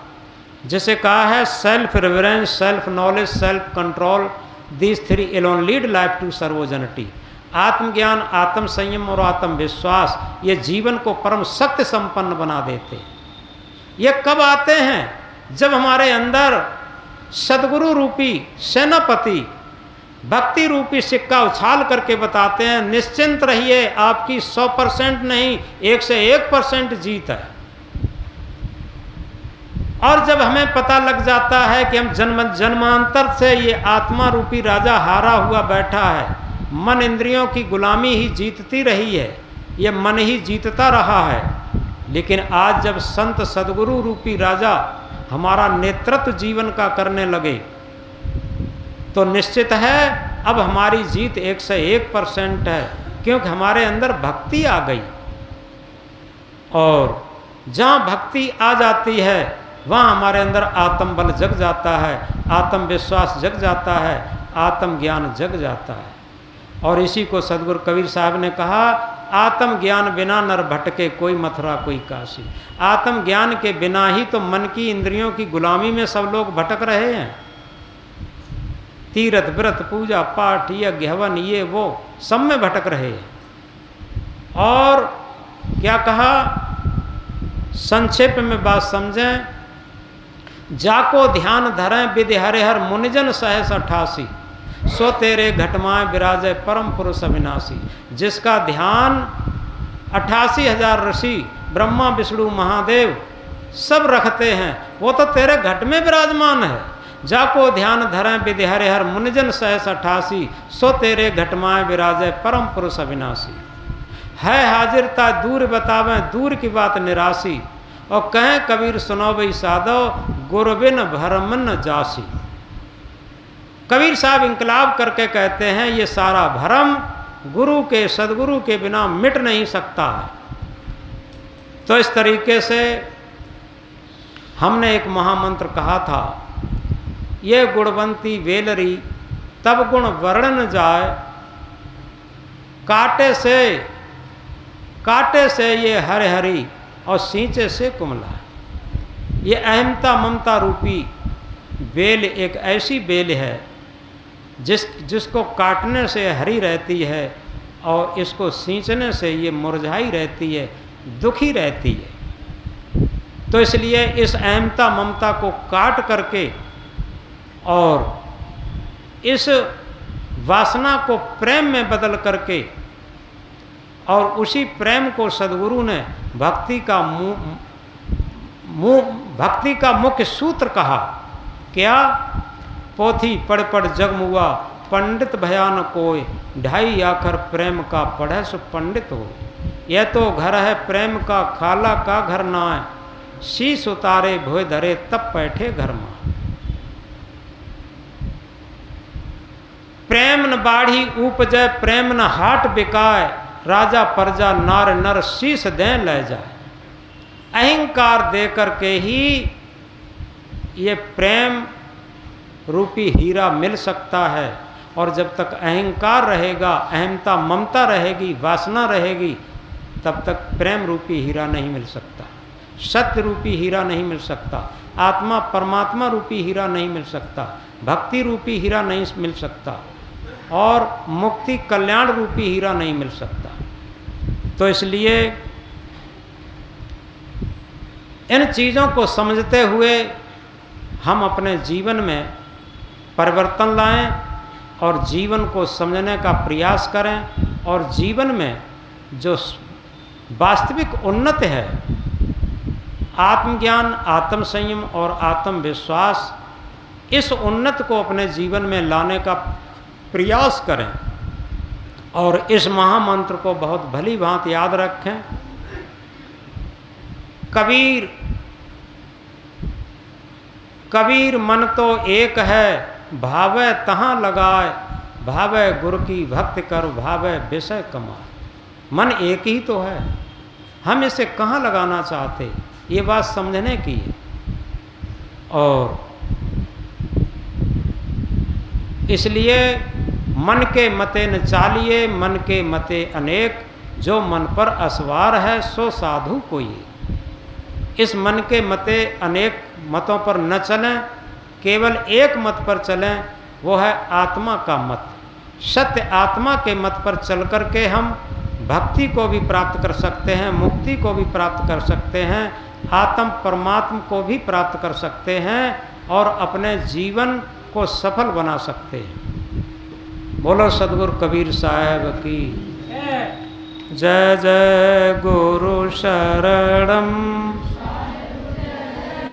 जिसे कहा है self reverence, self knowledge, self control, these 3 alone lead life to sovereignty. आत्मज्ञान, आत्म संयम और आत्मविश्वास ये जीवन को परम सत्य संपन्न बना देते हैं। ये कब आते हैं? जब हमारे अंदर सदगुरु रूपी सेनापति भक्ति रूपी सिक्का उछाल करके बताते हैं निश्चिंत रहिए, आपकी 100% नहीं 1 से 1% जीत है। और जब हमें पता लग जाता है कि हम जन्मांतर से ये आत्मा रूपी राजा हारा हुआ बैठा है, मन इंद्रियों की गुलामी ही जीतती रही है, ये मन ही जीतता रहा है, लेकिन आज जब संत सदगुरु रूपी राजा हमारा नेतृत्व जीवन का करने लगे तो निश्चित है अब हमारी जीत 101% है, क्योंकि हमारे अंदर भक्ति आ गई। और जहाँ भक्ति आ जाती है वहाँ हमारे अंदर आत्म बल जग जाता है, आत्मविश्वास जग जाता है, आत्मज्ञान जग जाता है। और इसी को सदगुरु कबीर साहब ने कहा, आत्मज्ञान बिना नर भटके कोई मथुरा कोई काशी। आत्मज्ञान के बिना ही तो मन की इंद्रियों की गुलामी में सब लोग भटक रहे हैं। तीर्थ व्रत पूजा पाठ यज्ञ हवन ये वो सब में भटक रहे हैं। और क्या कहा, संक्षेप में बात समझें, जाको ध्यान धरें विधि हरिहर मुनिजन सहस 88, सो तेरे घटमाए विराजे परम पुरुष अविनाशी। जिसका ध्यान 88,000 ऋषि ब्रह्मा विष्णु महादेव सब रखते हैं, वो तो तेरे घट में विराजमान है। जाको ध्यान धरें विधि हरिहर मुनिजन सहस 88, सो तेरे घटमाए विराजे परम पुरुष अविनाशी। है हाजिरता दूर बतावें दूर की बात निराशी, और कहें कबीर सुनो भई साधो गुरु बिन भरम न जासी। कबीर साहब इंकलाब करके कहते हैं ये सारा भरम गुरु के सदगुरु के बिना मिट नहीं सकता है। तो इस तरीके से हमने एक महामंत्र कहा था, ये गुणवंती वेलरी तब गुण वर्णन जाए, काटे से ये हरे हरी और सींचे से कुमला। ये अहमता ममता रूपी बेल एक ऐसी बेल है जिसको काटने से हरी रहती है और इसको सींचने से ये मुरझाई रहती है, दुखी रहती है। तो इसलिए इस अहमता ममता को काट करके और इस वासना को प्रेम में बदल करके, और उसी प्रेम को सद्गुरु ने भक्ति का मुख्य सूत्र कहा। क्या? पोथी पढ़ पढ़ जगमुआ पंडित भयान कोय, 2.5 आखर प्रेम का पढ़े सो पंडित हो। यह तो घर है प्रेम का खाला का घर ना है, शीश उतारे भोय धरे तब बैठे घर में। प्रेम न बाढ़ी उपजय प्रेम न हाट बिकाय, राजा प्रजा नार नर शीश दें ले जाए। अहंकार दे करके ही ये प्रेम रूपी हीरा मिल सकता है। और जब तक अहंकार रहेगा, अहमता ममता रहेगी, वासना रहेगी, तब तक प्रेम रूपी हीरा नहीं मिल सकता, सत्य रूपी हीरा नहीं मिल सकता, आत्मा परमात्मा रूपी हीरा नहीं मिल सकता, भक्ति रूपी हीरा नहीं मिल सकता, और मुक्ति कल्याण रूपी हीरा नहीं मिल सकता। तो इसलिए इन चीज़ों को समझते हुए हम अपने जीवन में परिवर्तन लाएं और जीवन को समझने का प्रयास करें, और जीवन में जो वास्तविक उन्नति है, आत्मज्ञान, आत्म संयम और आत्मविश्वास, इस उन्नति को अपने जीवन में लाने का प्रयास करें। और इस महामंत्र को बहुत भली भांति याद रखें। कबीर मन तो एक है, भावे तहाँ लगाए, भावे गुरु की भक्ति कर, भावे विषय कमाए। मन एक ही तो है, हम इसे कहाँ लगाना चाहते, ये बात समझने की है। और इसलिए मन के मते न चालिए, मन के मते अनेक, जो मन पर असवार है सो साधु कोई। इस मन के मते अनेक मतों पर न चलें, केवल एक मत पर चलें, वो है आत्मा का मत। सत्य आत्मा के मत पर चल कर के हम भक्ति को भी प्राप्त कर सकते हैं, मुक्ति को भी प्राप्त कर सकते हैं, आत्म परमात्मा को भी प्राप्त कर सकते हैं, और अपने जीवन को सफल बना सकते हैं। बोलो सदगुरु कबीर साहब की जय। जय गुरु शरणम